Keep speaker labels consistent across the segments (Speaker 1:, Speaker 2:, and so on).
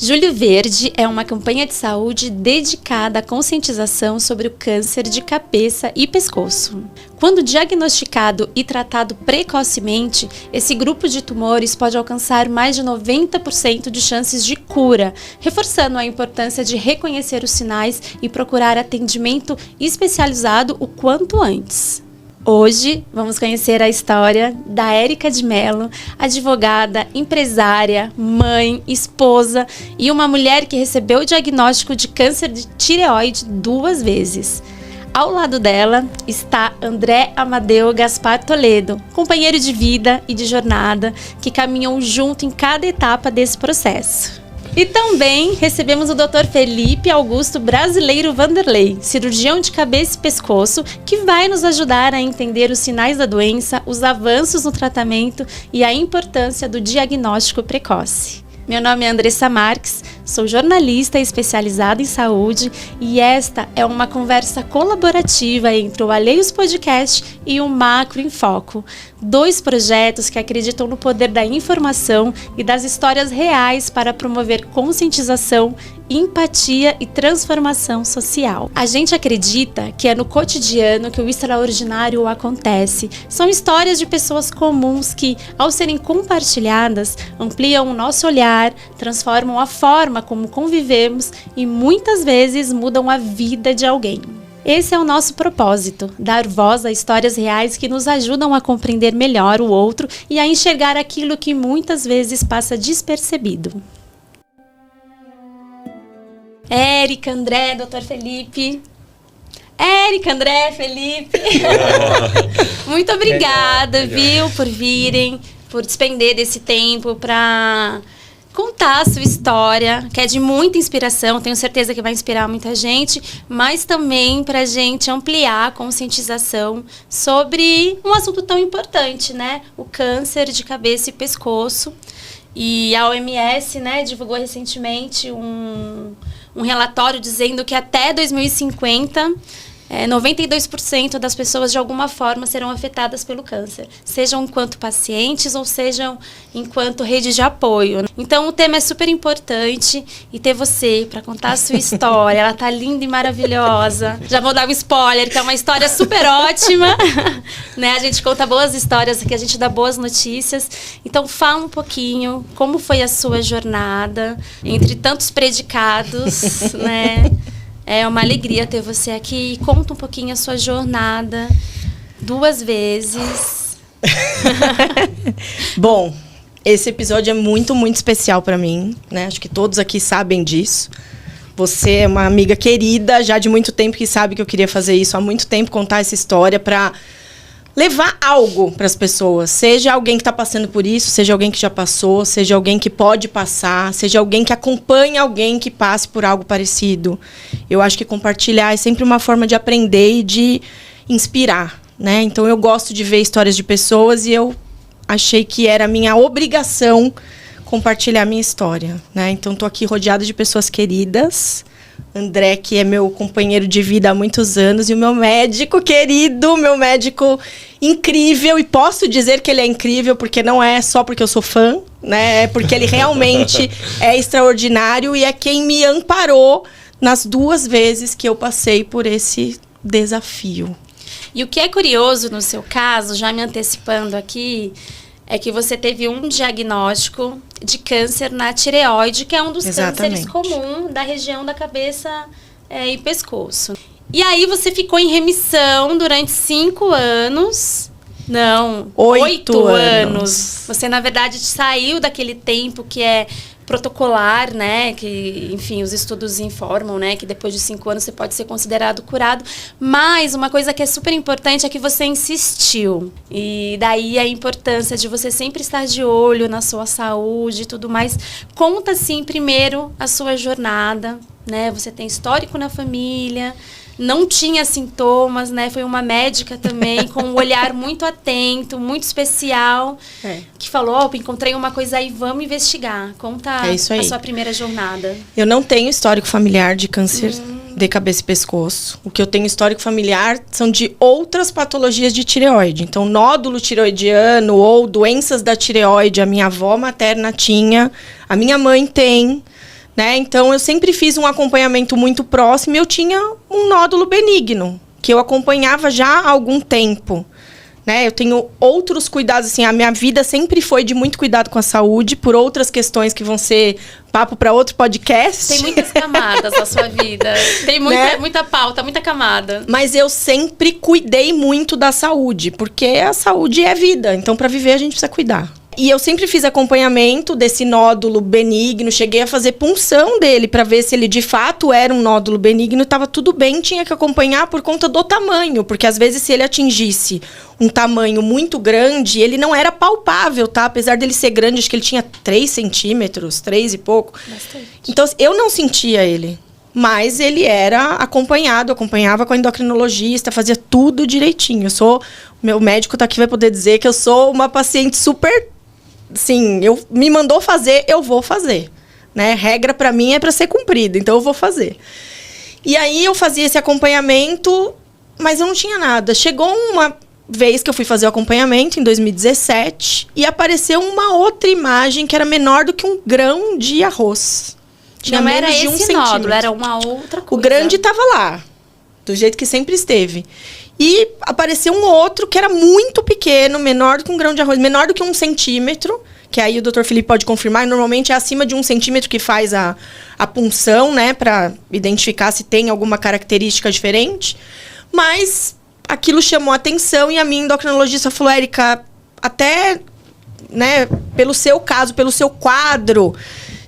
Speaker 1: Julho Verde é uma campanha de saúde dedicada à conscientização sobre o câncer de cabeça e pescoço. Quando diagnosticado e tratado precocemente, esse grupo de tumores pode alcançar mais de 90% de chances de cura, reforçando a importância de reconhecer os sinais e procurar atendimento especializado o quanto antes. Hoje, vamos conhecer a história da Érica de Mello, advogada, empresária, mãe, esposa e uma mulher que recebeu o diagnóstico de câncer de tireoide 2 vezes. Ao lado dela está André Amadeu Gaspar Toledo, companheiro de vida e de jornada, que caminham junto em cada etapa desse processo. E também recebemos o Dr. Felipe Augusto Brasileiro Vanderlei, cirurgião de cabeça e pescoço, que vai nos ajudar a entender os sinais da doença, os avanços no tratamento e a importância do diagnóstico precoce. Meu nome é Andressa Marques, sou jornalista especializada em saúde e esta é uma conversa colaborativa entre o Alheios Podcast e o Macro em Foco, 2 projetos que acreditam no poder da informação e das histórias reais para promover conscientização, empatia e transformação social. A gente acredita que é no cotidiano que o extraordinário acontece. São histórias de pessoas comuns que, ao serem compartilhadas, ampliam o nosso olhar, transformam a forma como convivemos e muitas vezes mudam a vida de alguém. Esse é o nosso propósito, dar voz a histórias reais que nos ajudam a compreender melhor o outro e a enxergar aquilo que muitas vezes passa despercebido. Érica, André, Dr. Felipe. Érica, André, Felipe. Muito obrigada, viu, por virem, por despender desse tempo para contar a sua história, que é de muita inspiração, tenho certeza que vai inspirar muita gente, mas também para a gente ampliar a conscientização sobre um assunto tão importante, né? O câncer de cabeça e pescoço. E a OMS, né, divulgou recentemente um relatório dizendo que até 2050, 92% das pessoas de alguma forma serão afetadas pelo câncer, sejam enquanto pacientes ou sejam enquanto rede de apoio. Então o tema é super importante e ter você para contar a sua história, ela tá linda e maravilhosa. Já vou dar um spoiler, que é uma história super ótima, né? A gente conta boas histórias aqui, a gente dá boas notícias. Então fala um pouquinho como foi a sua jornada entre tantos predicados, né? É uma alegria ter você aqui. Conta um pouquinho a sua jornada, 2 vezes.
Speaker 2: Bom, esse episódio é muito, muito especial para mim, né? Acho que todos aqui sabem disso. Você é uma amiga querida, já de muito tempo, que sabe que eu queria fazer isso há muito tempo, contar essa história para levar algo para as pessoas. Seja alguém que está passando por isso, seja alguém que já passou, seja alguém que pode passar, seja alguém que acompanha alguém que passe por algo parecido. Eu acho que compartilhar é sempre uma forma de aprender e de inspirar, né? Então eu gosto de ver histórias de pessoas e eu achei que era minha obrigação compartilhar minha história, né? Então estou aqui rodeada de pessoas queridas. André, que é meu companheiro de vida há muitos anos, e o meu médico querido, meu médico incrível, e posso dizer que ele é incrível porque não é só porque eu sou fã, né? É porque ele realmente é extraordinário e é quem me amparou nas 2 vezes que eu passei por esse desafio.
Speaker 1: E o que é curioso no seu caso, já me antecipando aqui, é que você teve um diagnóstico de câncer na tireoide, que é um dos cânceres comuns da região da cabeça e pescoço. E aí você ficou em remissão durante 5 anos. Não, 8 anos. Você, na verdade, saiu daquele tempo que é protocolar, né, que, enfim, os estudos informam, né, que depois de 5 anos você pode ser considerado curado, mas uma coisa que é super importante é que você insistiu, e daí a importância de você sempre estar de olho na sua saúde e tudo mais. Conta, assim, primeiro a sua jornada, né, você tem histórico na família, não tinha sintomas, né? Foi uma médica também, com um olhar muito atento, muito especial, que falou, encontrei uma coisa aí, vamos investigar. Conta a sua primeira jornada.
Speaker 2: Eu não tenho histórico familiar de câncer de cabeça e pescoço. O que eu tenho histórico familiar são de outras patologias de tireoide. Então, nódulo tireoidiano ou doenças da tireoide, a minha avó materna tinha, a minha mãe tem, né? Então, eu sempre fiz um acompanhamento muito próximo e eu tinha um nódulo benigno, que eu acompanhava já há algum tempo. Né? Eu tenho outros cuidados, assim, a minha vida sempre foi de muito cuidado com a saúde, por outras questões que vão ser papo para outro podcast.
Speaker 1: Tem muitas camadas na sua vida. Tem muita, né? Muita pauta, muita camada.
Speaker 2: Mas eu sempre cuidei muito da saúde, porque a saúde é vida. Então, para viver, a gente precisa cuidar. E eu sempre fiz acompanhamento desse nódulo benigno, cheguei a fazer punção dele para ver se ele de fato era um nódulo benigno, estava tudo bem, tinha que acompanhar por conta do tamanho, porque às vezes se ele atingisse um tamanho muito grande, ele não era palpável, tá? Apesar dele ser grande, acho que ele tinha 3 centímetros, 3 e pouco.
Speaker 1: Bastante.
Speaker 2: Então, eu não sentia ele. Mas ele era acompanhado, acompanhava com a endocrinologista, fazia tudo direitinho. Meu médico tá aqui, vai poder dizer que eu sou uma paciente super... Sim, me mandou fazer, eu vou fazer. Né? Regra para mim é para ser cumprida, então eu vou fazer. E aí eu fazia esse acompanhamento, mas eu não tinha nada. Chegou uma vez que eu fui fazer o acompanhamento, em 2017, e apareceu uma outra imagem que era menor do que um grão de arroz.
Speaker 1: Tinha não era esse um nódulo, era uma outra coisa.
Speaker 2: O grande estava lá, do jeito que sempre esteve. E apareceu um outro que era muito pequeno, menor do que um grão de arroz, menor do que 1 centímetro, que aí o Dr. Felipe pode confirmar, normalmente é acima de 1 centímetro que faz a punção, né, para identificar se tem alguma característica diferente. Mas aquilo chamou a atenção e a minha endocrinologista falou, Érica, até, né, pelo seu caso, pelo seu quadro,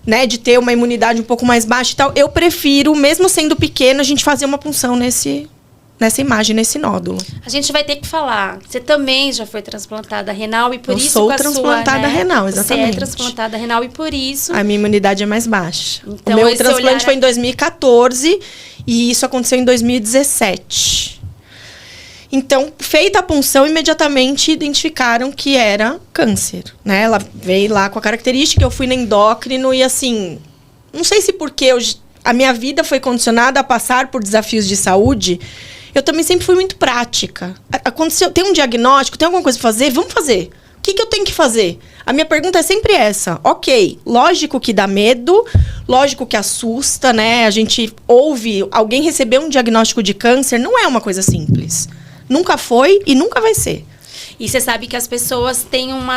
Speaker 2: né, de ter uma imunidade um pouco mais baixa e tal, eu prefiro, mesmo sendo pequeno, a gente fazer uma punção nessa imagem, nesse nódulo.
Speaker 1: A gente vai ter que falar. Você também já foi transplantada renal e por isso
Speaker 2: sou transplantada renal, exatamente.
Speaker 1: Você é transplantada renal e por isso...
Speaker 2: A minha imunidade é mais baixa.
Speaker 1: Então,
Speaker 2: o meu transplante foi em 2014 e isso aconteceu em 2017. Então, feita a punção, imediatamente identificaram que era câncer, né? Ela veio lá com a característica, eu fui na endócrino e assim... Não sei se porque a minha vida foi condicionada a passar por desafios de saúde... Eu também sempre fui muito prática. Aconteceu, tem um diagnóstico, tem alguma coisa pra fazer? Vamos fazer. O que eu tenho que fazer? A minha pergunta é sempre essa. Ok, lógico que dá medo, lógico que assusta, né? A gente ouve, alguém receber um diagnóstico de câncer não é uma coisa simples. Nunca foi e nunca vai ser.
Speaker 1: E você sabe que as pessoas têm um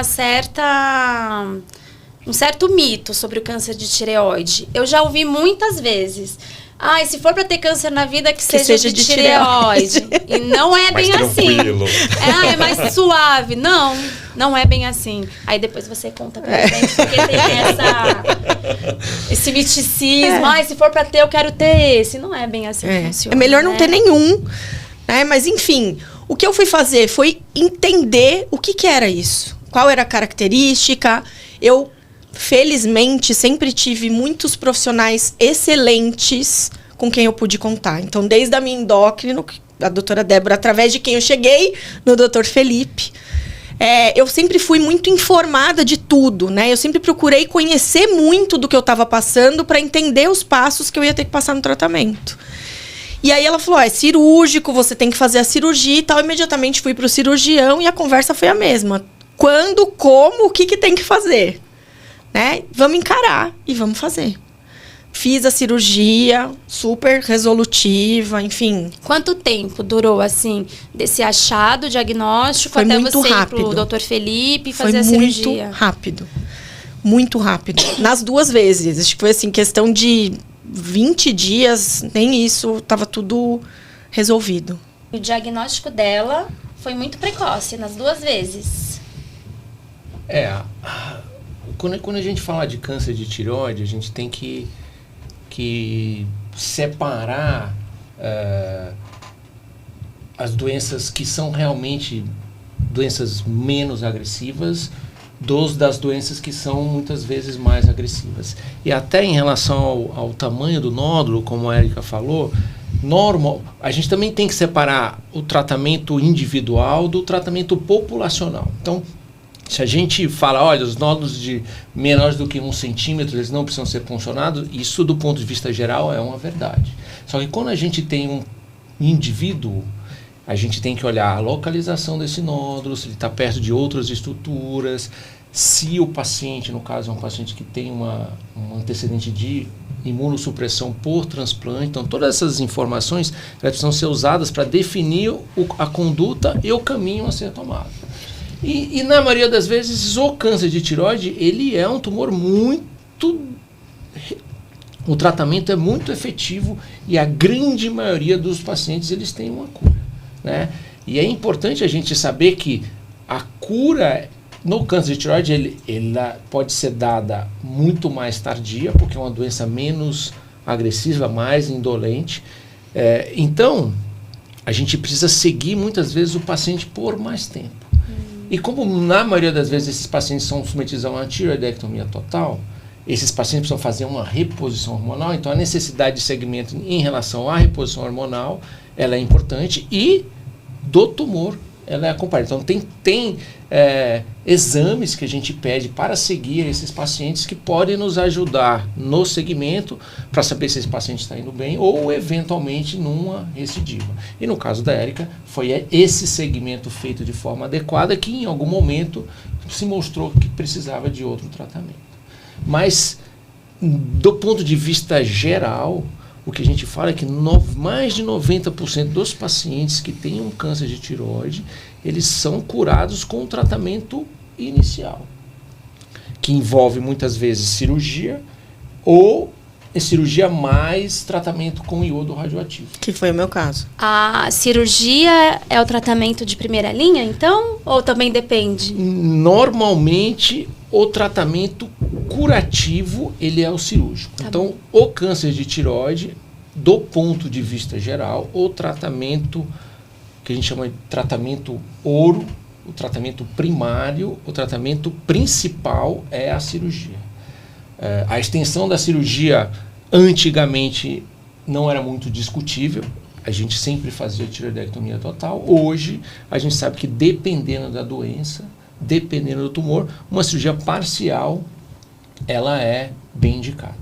Speaker 1: certo mito sobre o câncer de tireoide. Eu já ouvi muitas vezes... se for para ter câncer na vida, que seja de tireoide. E não é bem assim. É mais suave. Não é bem assim. Aí depois você conta pra gente, porque tem esse miticismo. Se for para ter, eu quero ter esse. Não é bem assim que funciona.
Speaker 2: É melhor não ter nenhum. Né? Mas, enfim, o que eu fui fazer foi entender o que era isso. Qual era a característica. Eu... Felizmente, sempre tive muitos profissionais excelentes com quem eu pude contar. Então, desde a minha endócrino, a doutora Débora, através de quem eu cheguei no Dr. Felipe, eu sempre fui muito informada de tudo, né? Eu sempre procurei conhecer muito do que eu estava passando para entender os passos que eu ia ter que passar no tratamento. E aí ela falou, é cirúrgico, você tem que fazer a cirurgia e tal. Imediatamente fui para o cirurgião e a conversa foi a mesma. Quando, como, o que tem que fazer? Né? Vamos encarar e vamos fazer. Fiz a cirurgia, super resolutiva, enfim.
Speaker 1: Quanto tempo durou, assim, desse achado diagnóstico
Speaker 2: foi
Speaker 1: até
Speaker 2: muito
Speaker 1: você
Speaker 2: rápido.
Speaker 1: Ir pro Dr. Felipe e fazer a cirurgia?
Speaker 2: Foi muito rápido. Muito rápido. Nas 2 vezes. Acho que foi, assim, questão de 20 dias, nem isso, estava tudo resolvido.
Speaker 1: O diagnóstico dela foi muito precoce, nas 2 vezes.
Speaker 3: Quando a gente fala de câncer de tireoide, a gente tem que separar as doenças que são realmente doenças menos agressivas das doenças que são muitas vezes mais agressivas. E até em relação ao tamanho do nódulo, como a Érica falou, a gente também tem que separar o tratamento individual do tratamento populacional. Então, se a gente fala, olha, os nódulos de menores do que 1 centímetro, eles não precisam ser puncionados, isso do ponto de vista geral é uma verdade. Só que quando a gente tem um indivíduo, a gente tem que olhar a localização desse nódulo, se ele está perto de outras estruturas, se o paciente, no caso é um paciente que tem um antecedente de imunossupressão por transplante. Então, todas essas informações elas precisam ser usadas para definir a conduta e o caminho a ser tomado. E na maioria das vezes, o câncer de tireoide, ele é um tumor o tratamento é muito efetivo e a grande maioria dos pacientes, eles têm uma cura, né? E é importante a gente saber que a cura no câncer de tireoide, ela pode ser dada muito mais tardia, porque é uma doença menos agressiva, mais indolente. Então, a gente precisa seguir muitas vezes o paciente por mais tempo. E como na maioria das vezes esses pacientes são submetidos a uma tireoidectomia total, esses pacientes precisam fazer uma reposição hormonal, então a necessidade de segmento em relação à reposição hormonal, ela é importante, e do tumor, ela é acompanhada. Então tem exames que a gente pede para seguir esses pacientes que podem nos ajudar no segmento para saber se esse paciente está indo bem ou eventualmente numa recidiva. E no caso da Érica, foi esse segmento feito de forma adequada que em algum momento se mostrou que precisava de outro tratamento. Mas do ponto de vista geral, o que a gente fala é que mais de 90% dos pacientes que têm um câncer de tireoide, eles são curados com o tratamento inicial, que envolve muitas vezes cirurgia ou cirurgia mais tratamento com iodo radioativo.
Speaker 2: Que foi o meu caso.
Speaker 1: A cirurgia é o tratamento de primeira linha, então? Ou também depende?
Speaker 3: Normalmente, o tratamento curativo, ele é o cirúrgico.
Speaker 1: Tá
Speaker 3: então, o câncer de tireoide, do ponto de vista geral, o tratamento que a gente chama de tratamento ouro, o tratamento primário, o tratamento principal é a cirurgia. A extensão da cirurgia antigamente não era muito discutível, a gente sempre fazia tireoidectomia total. Hoje a gente sabe que dependendo da doença, dependendo do tumor, uma cirurgia parcial ela é bem indicada.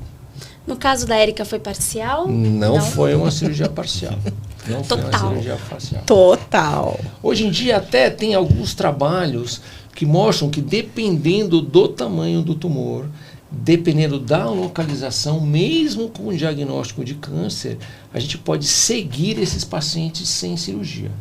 Speaker 1: No caso da Érica foi parcial?
Speaker 3: Não foi uma cirurgia parcial. Não foi
Speaker 1: Total.
Speaker 3: uma cirurgia parcial.
Speaker 2: Total.
Speaker 3: Hoje em dia até tem alguns trabalhos que mostram que dependendo do tamanho do tumor, dependendo da localização, mesmo com o diagnóstico de câncer, a gente pode seguir esses pacientes sem cirurgia.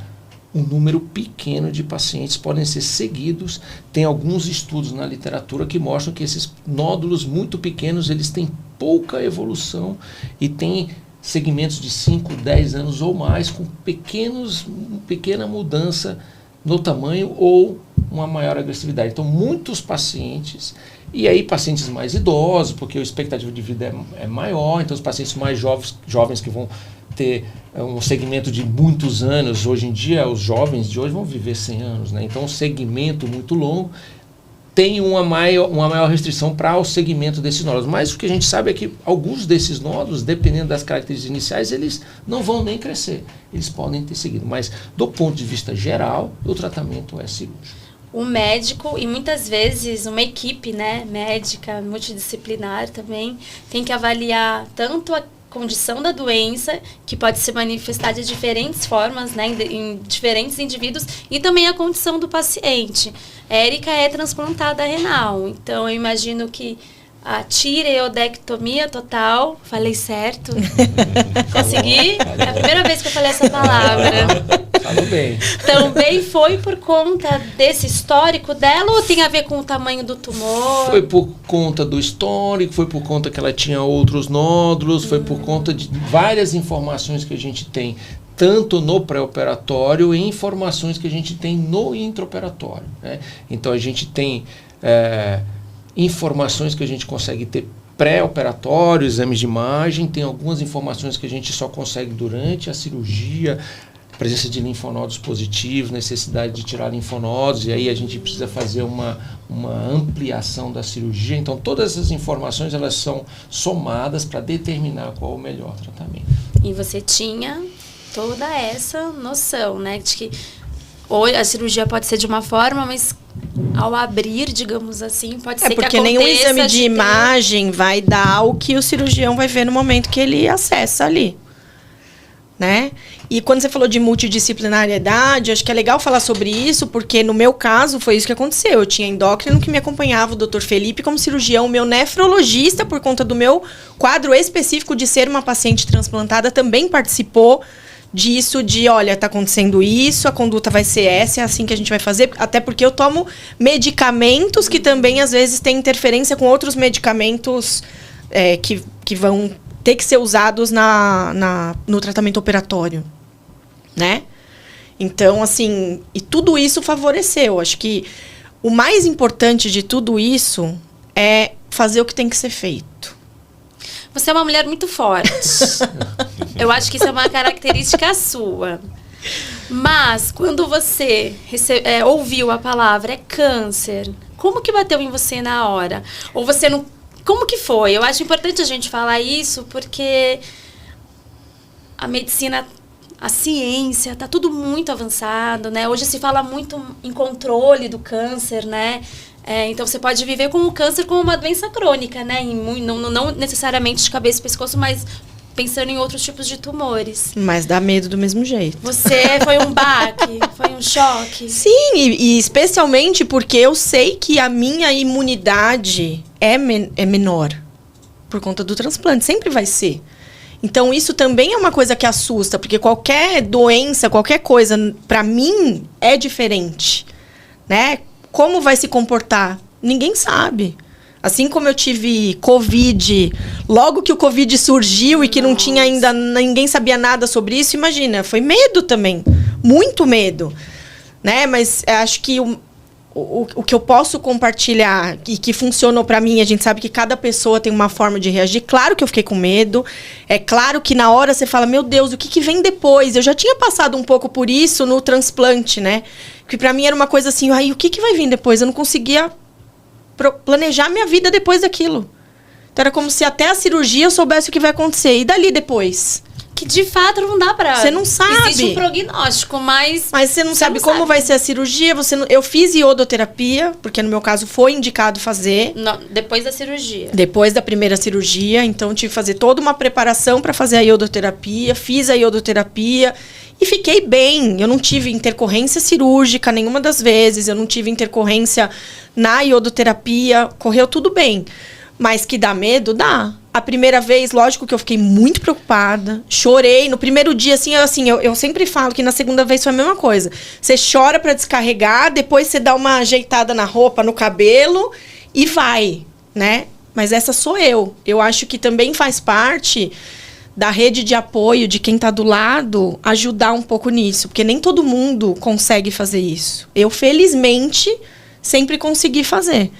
Speaker 3: Um número pequeno de pacientes podem ser seguidos. Tem alguns estudos na literatura que mostram que esses nódulos muito pequenos, eles têm pouca evolução e têm segmentos de 5, 10 anos ou mais, com pequena mudança no tamanho ou uma maior agressividade. Então, muitos pacientes, e aí pacientes mais idosos, porque a expectativa de vida é maior, então os pacientes mais jovens que vão ter um segmento de muitos anos, hoje em dia os jovens de hoje vão viver 100 anos, né? Então um segmento muito longo tem uma maior restrição para o segmento desses nódulos. Mas o que a gente sabe é que alguns desses nódulos, dependendo das características iniciais, eles não vão nem crescer. Eles podem ter seguido. Mas, do ponto de vista geral, o tratamento é cirúrgico.
Speaker 1: O médico, e muitas vezes uma equipe, né, médica, multidisciplinar também, tem que avaliar tanto a condição da doença, que pode se manifestar de diferentes formas, né, em diferentes indivíduos, e também a condição do paciente. Érica é transplantada renal, então eu imagino que a tireoidectomia total, falei certo? Consegui? É a primeira vez que eu falei essa palavra.
Speaker 3: Falou bem.
Speaker 1: Também foi por conta desse histórico dela ou tem a ver com o tamanho do tumor?
Speaker 3: Foi por conta do histórico, foi por conta que ela tinha outros nódulos, foi por conta de várias informações que a gente tem, tanto no pré-operatório e informações que a gente tem no intraoperatório, né? Então a gente tem informações que a gente consegue ter pré-operatório, exames de imagem, tem algumas informações que a gente só consegue durante a cirurgia, presença de linfonodos positivos, necessidade de tirar linfonodos, e aí a gente precisa fazer uma ampliação da cirurgia. Então todas essas informações elas são somadas para determinar qual é o melhor tratamento.
Speaker 1: E você tinha toda essa noção, né, de que ou a cirurgia pode ser de uma forma, mas ao abrir, digamos assim, pode ser que aconteça...
Speaker 2: porque nenhum exame de imagem vai dar o que o cirurgião vai ver no momento que ele acessa ali. né? E quando você falou de multidisciplinariedade, acho que é legal falar sobre isso, porque no meu caso foi isso que aconteceu. Eu tinha endócrino que me acompanhava, o Dr. Felipe como cirurgião, meu nefrologista, por conta do meu quadro específico de ser uma paciente transplantada, também participou disso, de olha, tá acontecendo isso, a conduta vai ser essa, é assim que a gente vai fazer, até porque eu tomo medicamentos que também às vezes têm interferência com outros medicamentos que vão ter que ser usados no tratamento operatório, né? Então, assim, e tudo isso favoreceu. Acho que o mais importante de tudo isso é fazer o que tem que ser feito.
Speaker 1: Você é uma mulher muito forte. Eu acho que isso é uma característica sua. Mas, quando você ouviu a palavra câncer, como que bateu em você na hora? Ou você não... Como que foi? Eu acho importante a gente falar isso, porque a medicina, a ciência, está tudo muito avançado, né? Hoje se fala muito em controle do câncer, né? Então, você pode viver com o câncer como uma doença crônica, né? Não necessariamente de cabeça e pescoço, mas pensando em outros tipos de tumores.
Speaker 2: Mas dá medo do mesmo jeito.
Speaker 1: Você foi um baque? Foi um choque?
Speaker 2: Sim, e especialmente porque eu sei que a minha imunidade é menor por conta do transplante. Sempre vai ser. Então, isso também é uma coisa que assusta, porque qualquer doença, qualquer coisa, para mim, é diferente, né? Como vai se comportar? Ninguém sabe. Assim como eu tive Covid, logo que o Covid surgiu e que não tinha ainda, ninguém sabia nada sobre isso, imagina, foi medo também, muito medo, né? Mas acho que o que eu posso compartilhar e que funcionou pra mim, a gente sabe que cada pessoa tem uma forma de reagir. Claro que eu fiquei com medo, é claro que na hora você fala, meu Deus, o que vem depois? Eu já tinha passado um pouco por isso no transplante, né? Que pra mim era uma coisa assim, o que vai vir depois? Eu não conseguia planejar minha vida depois daquilo. Então era como se até a cirurgia eu soubesse o que vai acontecer. E dali depois?
Speaker 1: Que de fato não dá pra...
Speaker 2: Você não sabe.
Speaker 1: Existe um prognóstico, mas
Speaker 2: você não sabe como vai ser a cirurgia. Eu fiz iodoterapia, porque no meu caso foi indicado fazer.
Speaker 1: Não, depois da cirurgia.
Speaker 2: Depois da primeira cirurgia. Então tive que fazer toda uma preparação para fazer a iodoterapia. Fiz a iodoterapia e fiquei bem. Eu não tive intercorrência cirúrgica nenhuma das vezes. Eu não tive intercorrência na iodoterapia. Correu tudo bem. Mas que dá medo? Dá. A primeira vez, lógico que eu fiquei muito preocupada. Chorei. No primeiro dia, eu sempre falo que na segunda vez foi a mesma coisa. Você chora pra descarregar, depois você dá uma ajeitada na roupa, no cabelo e vai, né? Mas essa sou eu. Eu acho que também faz parte da rede de apoio de quem tá do lado ajudar um pouco nisso. Porque nem todo mundo consegue fazer isso. Eu, felizmente, sempre consegui fazer.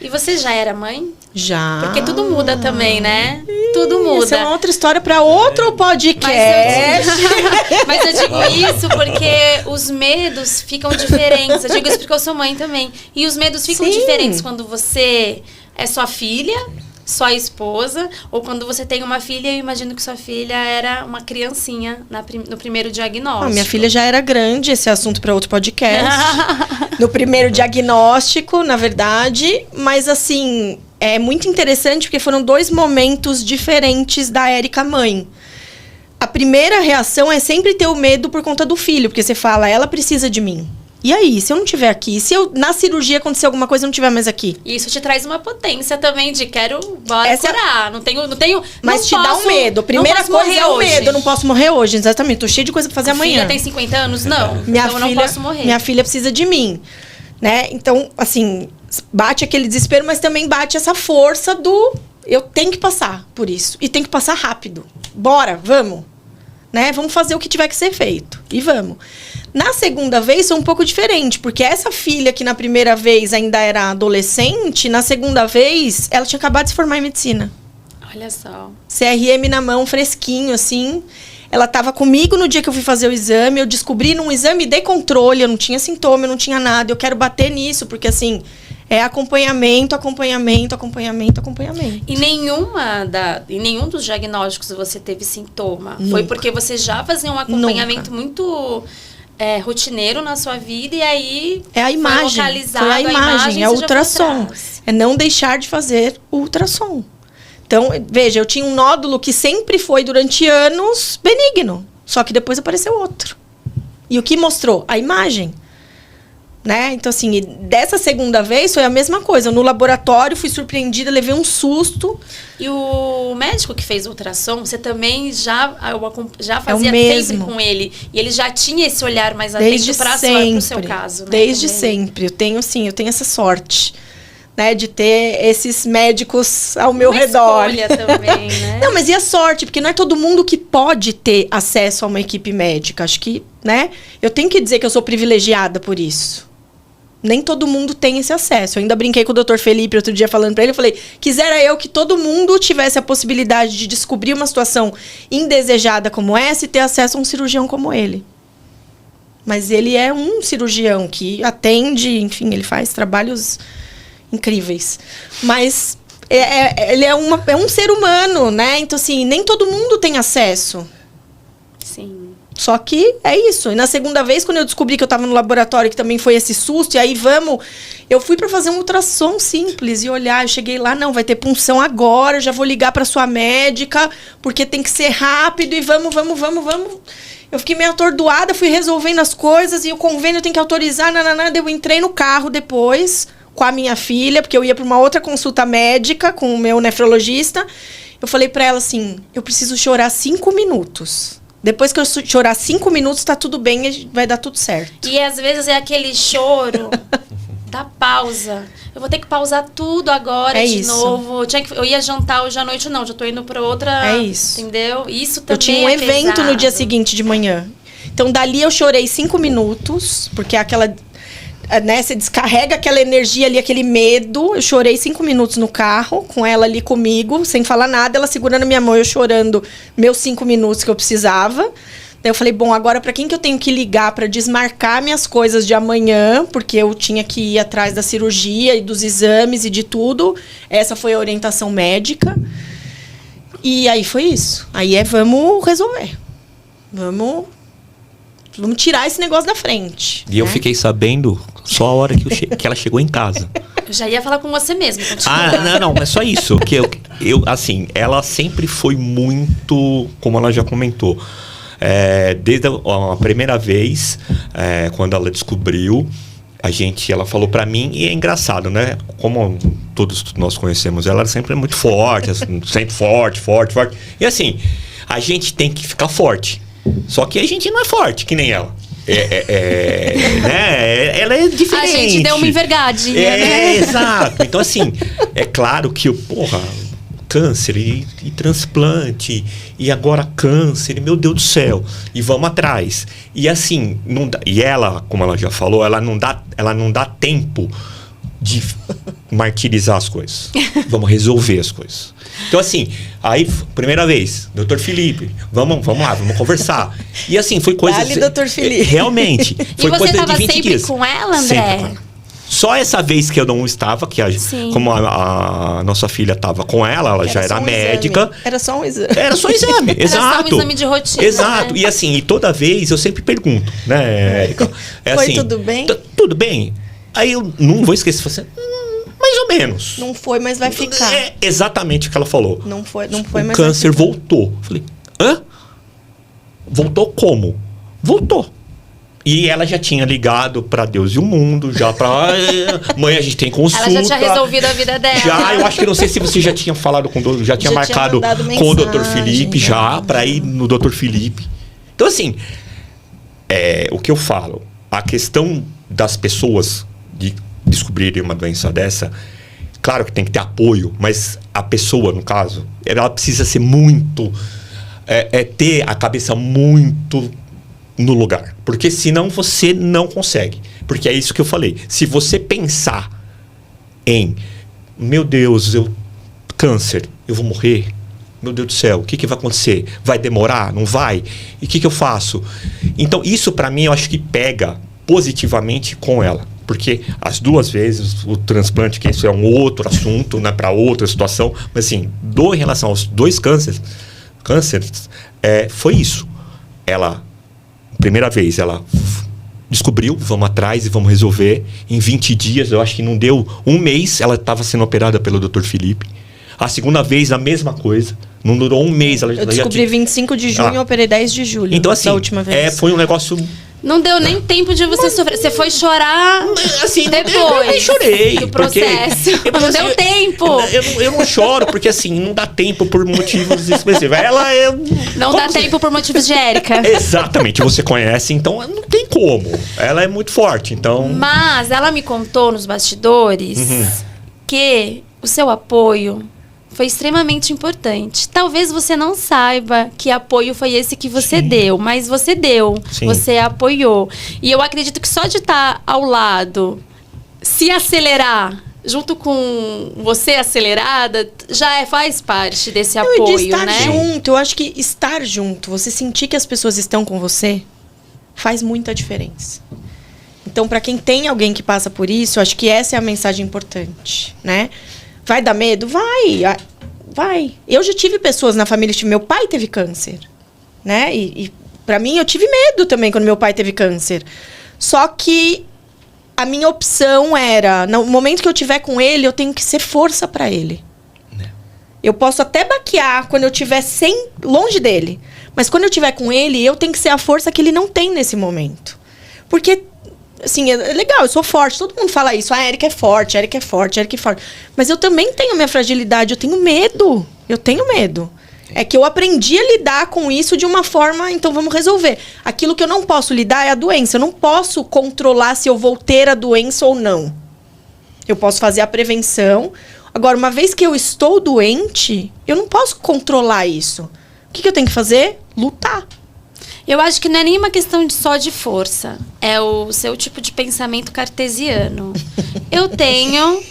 Speaker 1: E você já era mãe?
Speaker 2: Já.
Speaker 1: Porque tudo muda também, né? Tudo muda.
Speaker 2: Isso é uma outra história para outro podcast.
Speaker 1: Mas eu digo isso porque os medos ficam diferentes. Eu digo isso porque eu sou mãe também. E os medos ficam diferentes quando você é sua filha, sua esposa, ou quando você tem uma filha. Eu imagino que sua filha era uma criancinha no primeiro diagnóstico.
Speaker 2: Minha filha já era grande, esse é assunto para outro podcast. No primeiro diagnóstico, na verdade. Mas assim, é muito interessante porque foram 2 momentos diferentes da Érica mãe. A primeira reação é sempre ter o medo por conta do filho, porque você fala, ela precisa de mim. E aí, se eu não estiver aqui, se eu na cirurgia acontecer alguma coisa e eu não estiver mais aqui?
Speaker 1: Isso te traz uma potência também de bora curar. Não tenho.
Speaker 2: Mas te dá um medo. Primeira coisa é o medo. Eu não posso morrer hoje, exatamente. Tô cheia de coisa pra fazer amanhã.
Speaker 1: Minha filha tem 50 anos? Não.
Speaker 2: Então
Speaker 1: eu não posso morrer.
Speaker 2: Minha filha precisa de mim, né? Então, assim, bate aquele desespero, mas também bate essa força do eu tenho que passar por isso. E tem que passar rápido. Bora, vamos. Né? Vamos fazer o que tiver que ser feito. E vamos. Na segunda vez, foi um pouco diferente. Porque essa filha que na primeira vez ainda era adolescente, na segunda vez, ela tinha acabado de se formar em medicina.
Speaker 1: Olha só.
Speaker 2: CRM na mão, fresquinho, assim. Ela estava comigo no dia que eu fui fazer o exame. Eu descobri num exame de controle. Eu não tinha sintoma, eu não tinha nada. Eu quero bater nisso, porque assim... É acompanhamento.
Speaker 1: E em nenhum dos diagnósticos você teve sintoma? Nunca. Foi porque você já fazia um acompanhamento muito rotineiro na sua vida e aí
Speaker 2: é a imagem,
Speaker 1: foi localizado,
Speaker 2: foi a imagem, é o ultrassom. É não deixar de fazer o ultrassom. Então, veja, eu tinha um nódulo que sempre foi, durante anos, benigno. Só que depois apareceu outro. E o que mostrou? A imagem. Né? Então, assim, dessa segunda vez foi a mesma coisa. No laboratório, fui surpreendida, levei um susto.
Speaker 1: E o médico que fez o ultrassom, você também já fazia
Speaker 2: mesmo.
Speaker 1: sempre com ele. E ele já tinha esse olhar mais atento para o seu caso. Né?
Speaker 2: Desde
Speaker 1: também.
Speaker 2: sempre. Eu tenho essa sorte. Né, de ter esses médicos ao meu redor.
Speaker 1: Escolha também, né?
Speaker 2: Não, mas e a sorte? Porque não é todo mundo que pode ter acesso a uma equipe médica. Acho que, né? Eu tenho que dizer que eu sou privilegiada por isso. Nem todo mundo tem esse acesso. Eu ainda brinquei com o Dr. Felipe outro dia falando pra ele. Eu falei, quisera eu que todo mundo tivesse a possibilidade de descobrir uma situação indesejada como essa e ter acesso a um cirurgião como ele. Mas ele é um cirurgião que atende, enfim, ele faz trabalhos incríveis. Mas ele é um ser humano, né? Então, assim, nem todo mundo tem acesso.
Speaker 1: Sim.
Speaker 2: Só que é isso. E na segunda vez, quando eu descobri que eu estava no laboratório, que também foi esse susto, e aí eu fui para fazer um ultrassom simples e olhar. Eu cheguei lá, não, vai ter punção agora, já vou ligar para sua médica, porque tem que ser rápido e vamos. Eu fiquei meio atordoada, fui resolvendo as coisas e o convênio tem que autorizar, eu entrei no carro depois com a minha filha, porque eu ia para uma outra consulta médica com o meu nefrologista. Eu falei para ela assim, eu preciso chorar 5 minutos. Depois que eu chorar 5 minutos, tá tudo bem, vai dar tudo certo.
Speaker 1: E às vezes é aquele choro da pausa. Eu vou ter que pausar tudo agora de novo. Eu ia jantar hoje à noite, não, já tô indo pra outra.
Speaker 2: É isso.
Speaker 1: Entendeu? Isso também
Speaker 2: eu tinha um evento
Speaker 1: pesado.
Speaker 2: no dia seguinte de manhã. Então, dali eu chorei 5 minutos, porque aquela... Né, você descarrega aquela energia ali, aquele medo. Eu chorei 5 minutos no carro, com ela ali comigo, sem falar nada, ela segurando minha mão, eu chorando meus 5 minutos que eu precisava. Daí eu falei, bom, agora para quem que eu tenho que ligar para desmarcar minhas coisas de amanhã, porque eu tinha que ir atrás da cirurgia e dos exames e de tudo. Essa foi a orientação médica. E aí foi isso. Aí vamos resolver. Vamos tirar esse negócio da frente.
Speaker 4: E eu fiquei sabendo só a hora que ela chegou em casa.
Speaker 1: Eu já ia falar com você mesmo.
Speaker 4: Não, é só isso. Que eu, assim, ela sempre foi muito, como ela já comentou, desde a primeira vez, quando ela descobriu, ela falou pra mim, e é engraçado, né? Como todos nós conhecemos ela sempre é muito forte, sempre forte. E assim, a gente tem que ficar forte. Só que a gente não é forte, que nem ela. Né? Ela é diferente.
Speaker 1: A gente deu uma envergadinha, né?
Speaker 4: Exato. Então, assim, é claro que câncer e transplante, e agora câncer, meu Deus do céu, e vamos atrás. E assim, não dá, e ela, como ela já falou, ela não dá tempo de martirizar as coisas. Vamos resolver as coisas. Então, assim, aí, primeira vez, Dr. Felipe, vamos lá, vamos conversar. E assim, foi coisa...
Speaker 2: Dale, Dr. Felipe.
Speaker 4: Realmente. Foi
Speaker 1: e você
Speaker 4: coisa
Speaker 1: estava
Speaker 4: de 20
Speaker 1: sempre
Speaker 4: dias.
Speaker 1: com ela, André?
Speaker 4: Sempre. Só essa vez que eu não estava, como a nossa filha estava com ela já era médica.
Speaker 2: Exame. Era só um exame.
Speaker 4: Era só um exame, exato.
Speaker 1: Era só um exame de rotina.
Speaker 4: Exato. Né? E assim, e toda vez eu sempre pergunto, né, Érica?
Speaker 2: Foi
Speaker 4: assim,
Speaker 2: tudo bem?
Speaker 4: Tudo bem. Aí eu não vou esquecer, você, mais ou menos.
Speaker 2: Não foi, mas vai ficar.
Speaker 4: É exatamente o que ela falou.
Speaker 2: Não foi, mas
Speaker 4: o câncer voltou. Falei, hã? Voltou como? Voltou. E ela já tinha ligado para Deus e o mundo, já para mãe, a gente tem consulta.
Speaker 1: Ela já tinha resolvido a vida dela.
Speaker 4: Já, eu acho que não sei se você já tinha falado já tinha marcado com o Dr. Felipe já para ir no Dr. Felipe. Então assim, o que eu falo, a questão das pessoas de descobrirem uma doença dessa, claro que tem que ter apoio, mas a pessoa, no caso, ela precisa ser muito ter a cabeça muito no lugar, porque senão você não consegue, porque é isso que eu falei, se você pensar em meu Deus, câncer, eu vou morrer, meu Deus do céu, o que vai acontecer? Vai demorar? Não vai? E o que eu faço? Então isso pra mim eu acho que pega positivamente com ela, porque as 2 vezes o transplante, que isso é um outro assunto, né, para outra situação, mas assim, em relação aos 2 cânceres, foi isso. Ela, primeira vez, ela descobriu, vamos atrás e vamos resolver. Em 20 dias, eu acho que não deu 1 mês, ela estava sendo operada pelo Dr. Felipe. A segunda vez, a mesma coisa. Não durou um mês.
Speaker 2: Eu descobri 25 de junho e operei 10 de julho.
Speaker 4: Então, assim,
Speaker 2: da última vez.
Speaker 4: Foi um negócio...
Speaker 1: Não deu nem tempo de você sofrer. Você foi chorar
Speaker 4: assim,
Speaker 1: depois.
Speaker 4: Eu nem chorei.
Speaker 1: Do processo. Não deu tempo.
Speaker 4: Eu não choro, porque assim, não dá tempo por motivos específicos.
Speaker 1: Não dá tempo por motivos de Érica.
Speaker 4: Exatamente, você conhece, então não tem como. Ela é muito forte, então...
Speaker 1: Mas ela me contou nos bastidores que o seu apoio foi extremamente importante. Talvez você não saiba que apoio foi esse que você deu, mas você deu, você apoiou. E eu acredito que só de estar ao lado, se acelerar, junto com você acelerada, já faz parte desse apoio,
Speaker 2: de estar
Speaker 1: né?
Speaker 2: junto, eu acho que estar junto, você sentir que as pessoas estão com você, faz muita diferença. Então, para quem tem alguém que passa por isso, eu acho que essa é a mensagem importante, né? Vai dar medo? Vai. Eu já tive pessoas na família, meu pai teve câncer, né? E para mim, eu tive medo também quando meu pai teve câncer. Só que a minha opção era, no momento que eu estiver com ele, eu tenho que ser força para ele. Eu posso até baquear quando eu estiver longe dele. Mas quando eu estiver com ele, eu tenho que ser a força que ele não tem nesse momento. Porque... assim, é legal, eu sou forte. Todo mundo fala isso. A Érica é forte, a Érica é forte, a Érica é forte. Mas eu também tenho minha fragilidade. Eu tenho medo. É que eu aprendi a lidar com isso de uma forma... Então, vamos resolver. Aquilo que eu não posso lidar é a doença. Eu não posso controlar se eu vou ter a doença ou não. Eu posso fazer a prevenção. Agora, uma vez que eu estou doente, eu não posso controlar isso. O que eu tenho que fazer? Lutar.
Speaker 1: Eu acho que não é nenhuma questão só de força. É o seu tipo de pensamento cartesiano. Eu tenho...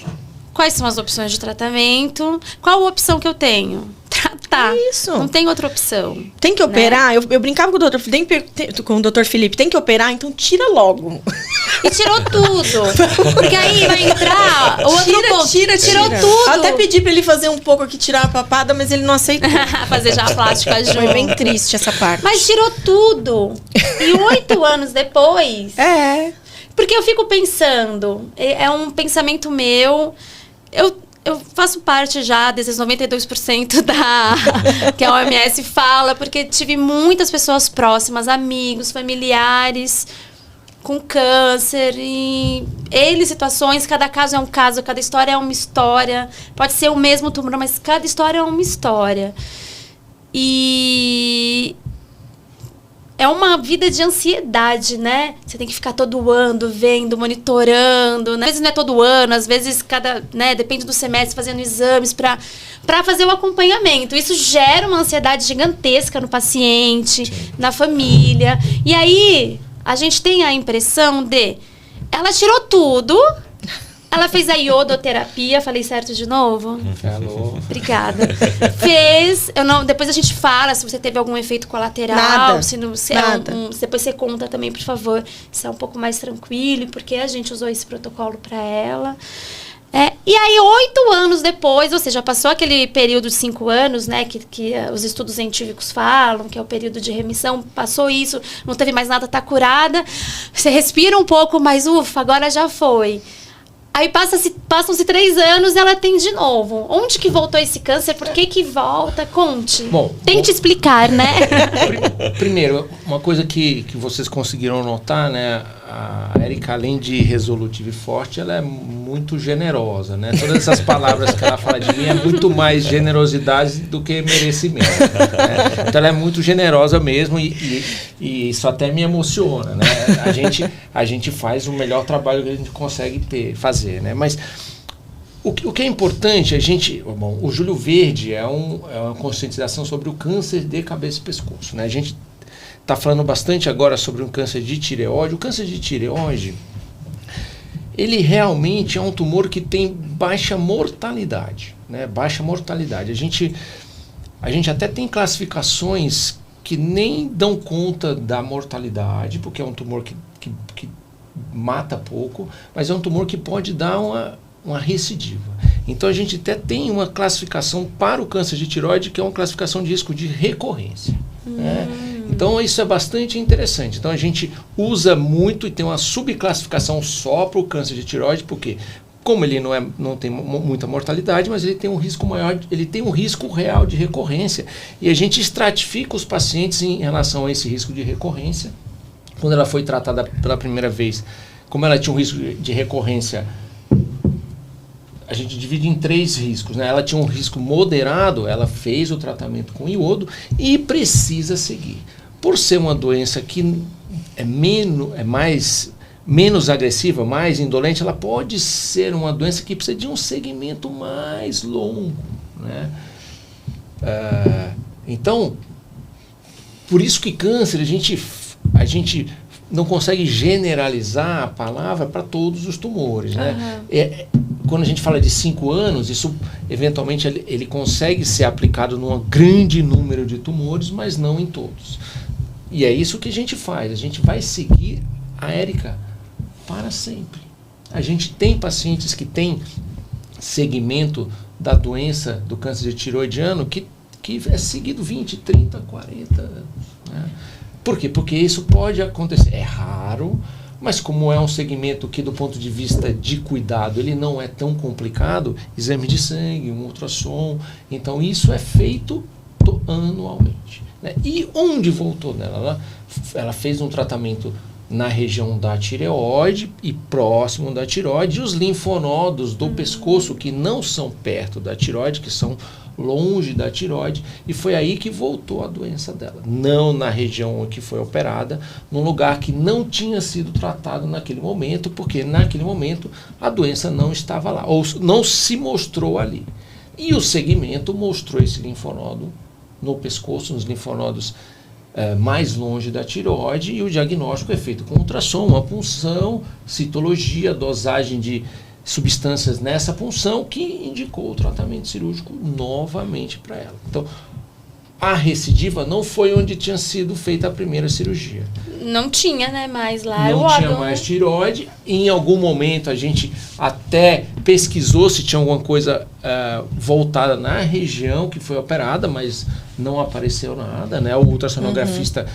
Speaker 1: Quais são as opções de tratamento? Qual a opção que eu tenho? Tratar.
Speaker 2: É isso.
Speaker 1: Não tem outra opção.
Speaker 2: Tem que operar? Né? Eu brincava com o doutor Felipe. Tem que operar? Então tira logo.
Speaker 1: E tirou tudo. Porque aí vai entrar o outro ponto. Tirou tudo.
Speaker 2: Eu até pedi pra ele fazer um pouco aqui, tirar a papada, mas ele não aceitou.
Speaker 1: Fazer já a plástica junto.
Speaker 2: Foi bem triste essa parte.
Speaker 1: Mas tirou tudo. E 8 anos depois... Porque eu fico pensando... É um pensamento meu... Eu faço parte já desses 92% que a OMS fala, porque tive muitas pessoas próximas, amigos, familiares com câncer, e situações, cada caso é um caso, cada história é uma história. Pode ser o mesmo tumor, mas cada história é uma história. E... é uma vida de ansiedade, né? Você tem que ficar todo ano vendo, monitorando. Né? Às vezes não é todo ano, às vezes depende do semestre, fazendo exames para fazer o acompanhamento. Isso gera uma ansiedade gigantesca no paciente, na família. E aí, a gente tem a impressão de... ela tirou tudo... Ela fez a iodoterapia, falei certo de novo?
Speaker 3: Falou.
Speaker 1: Obrigada. Depois a gente fala se você teve algum efeito colateral.
Speaker 2: Nada.
Speaker 1: Nada. Depois você conta também, por favor, se é um pouco mais tranquilo, porque a gente usou esse protocolo para ela. E aí, 8 anos depois, ou seja, passou aquele período de 5 anos, né, que os estudos científicos falam, que é o período de remissão, passou isso, não teve mais nada, tá curada. Você respira um pouco, mas ufa, agora já foi. Aí passam-se 3 anos e ela tem de novo. Onde que voltou esse câncer? Por que volta? Conte. Tente explicar, né?
Speaker 3: Primeiro, uma coisa que vocês conseguiram notar, né? A Érica, além de resolutiva e forte, ela é muito generosa, né? Todas essas palavras que ela fala de mim é muito mais generosidade do que merecimento. Né? Então ela é muito generosa mesmo e isso até me emociona, né? A gente faz o melhor trabalho que a gente consegue fazer, né? Mas o que é importante, o Júlio Verde é uma conscientização sobre o câncer de cabeça e pescoço, né? A gente está falando bastante agora sobre um câncer de tireoide. O câncer de tireoide, ele realmente é um tumor que tem baixa mortalidade, né? Baixa mortalidade. A gente até tem classificações que nem dão conta da mortalidade, porque é um tumor que mata pouco, mas é um tumor que pode dar uma recidiva. Então a gente até tem uma classificação para o câncer de tireoide, que é uma classificação de risco de recorrência. Né? Então isso é bastante interessante. Então a gente usa muito e tem uma subclassificação só para o câncer de tireoide, porque Como ele não tem muita mortalidade, mas ele tem um risco maior, ele tem um risco real de recorrência. E a gente estratifica os pacientes em relação a esse risco de recorrência. Quando ela foi tratada pela primeira vez, como ela tinha um risco de recorrência, a gente divide em 3 riscos, né? Ela tinha um risco moderado, ela fez o tratamento com iodo e precisa seguir. Por ser uma doença que é menos agressiva, mais indolente, ela pode ser uma doença que precisa de um segmento mais longo, né? Então, por isso que câncer, a gente não consegue generalizar a palavra para todos os tumores, né? Quando a gente fala de 5 anos, isso eventualmente ele consegue ser aplicado num grande número de tumores, mas não em todos. E é isso que a gente faz, a gente vai seguir a Érica para sempre. A gente tem pacientes que têm segmento da doença do câncer de tiroidiano que é seguido 20, 30, 40 anos, né? Por quê? Porque isso pode acontecer. É raro, mas como é um segmento que do ponto de vista de cuidado ele não é tão complicado, exame de sangue, um ultrassom, então isso é feito anualmente, né? E onde voltou nela? Ela fez um tratamento na região da tireoide e próximo da tireoide, e os linfonodos do pescoço que não são perto da tireoide, que são longe da tireoide, e foi aí que voltou a doença dela. Não na região que foi operada, num lugar que não tinha sido tratado naquele momento, porque naquele momento a doença não estava lá, ou não se mostrou ali. E o segmento mostrou esse linfonodo no pescoço, nos linfonodos mais longe da tireoide, e o diagnóstico é feito com ultrassom, uma punção, citologia, dosagem de substâncias nessa punção que indicou o tratamento cirúrgico novamente para ela. Então, a recidiva não foi onde tinha sido feita a primeira cirurgia.
Speaker 1: Não tinha, né, mais lá.
Speaker 3: Não tinha mais tireoide. Em algum momento a gente até pesquisou se tinha alguma coisa voltada na região que foi operada, mas não apareceu nada, né? O ultrassonografista,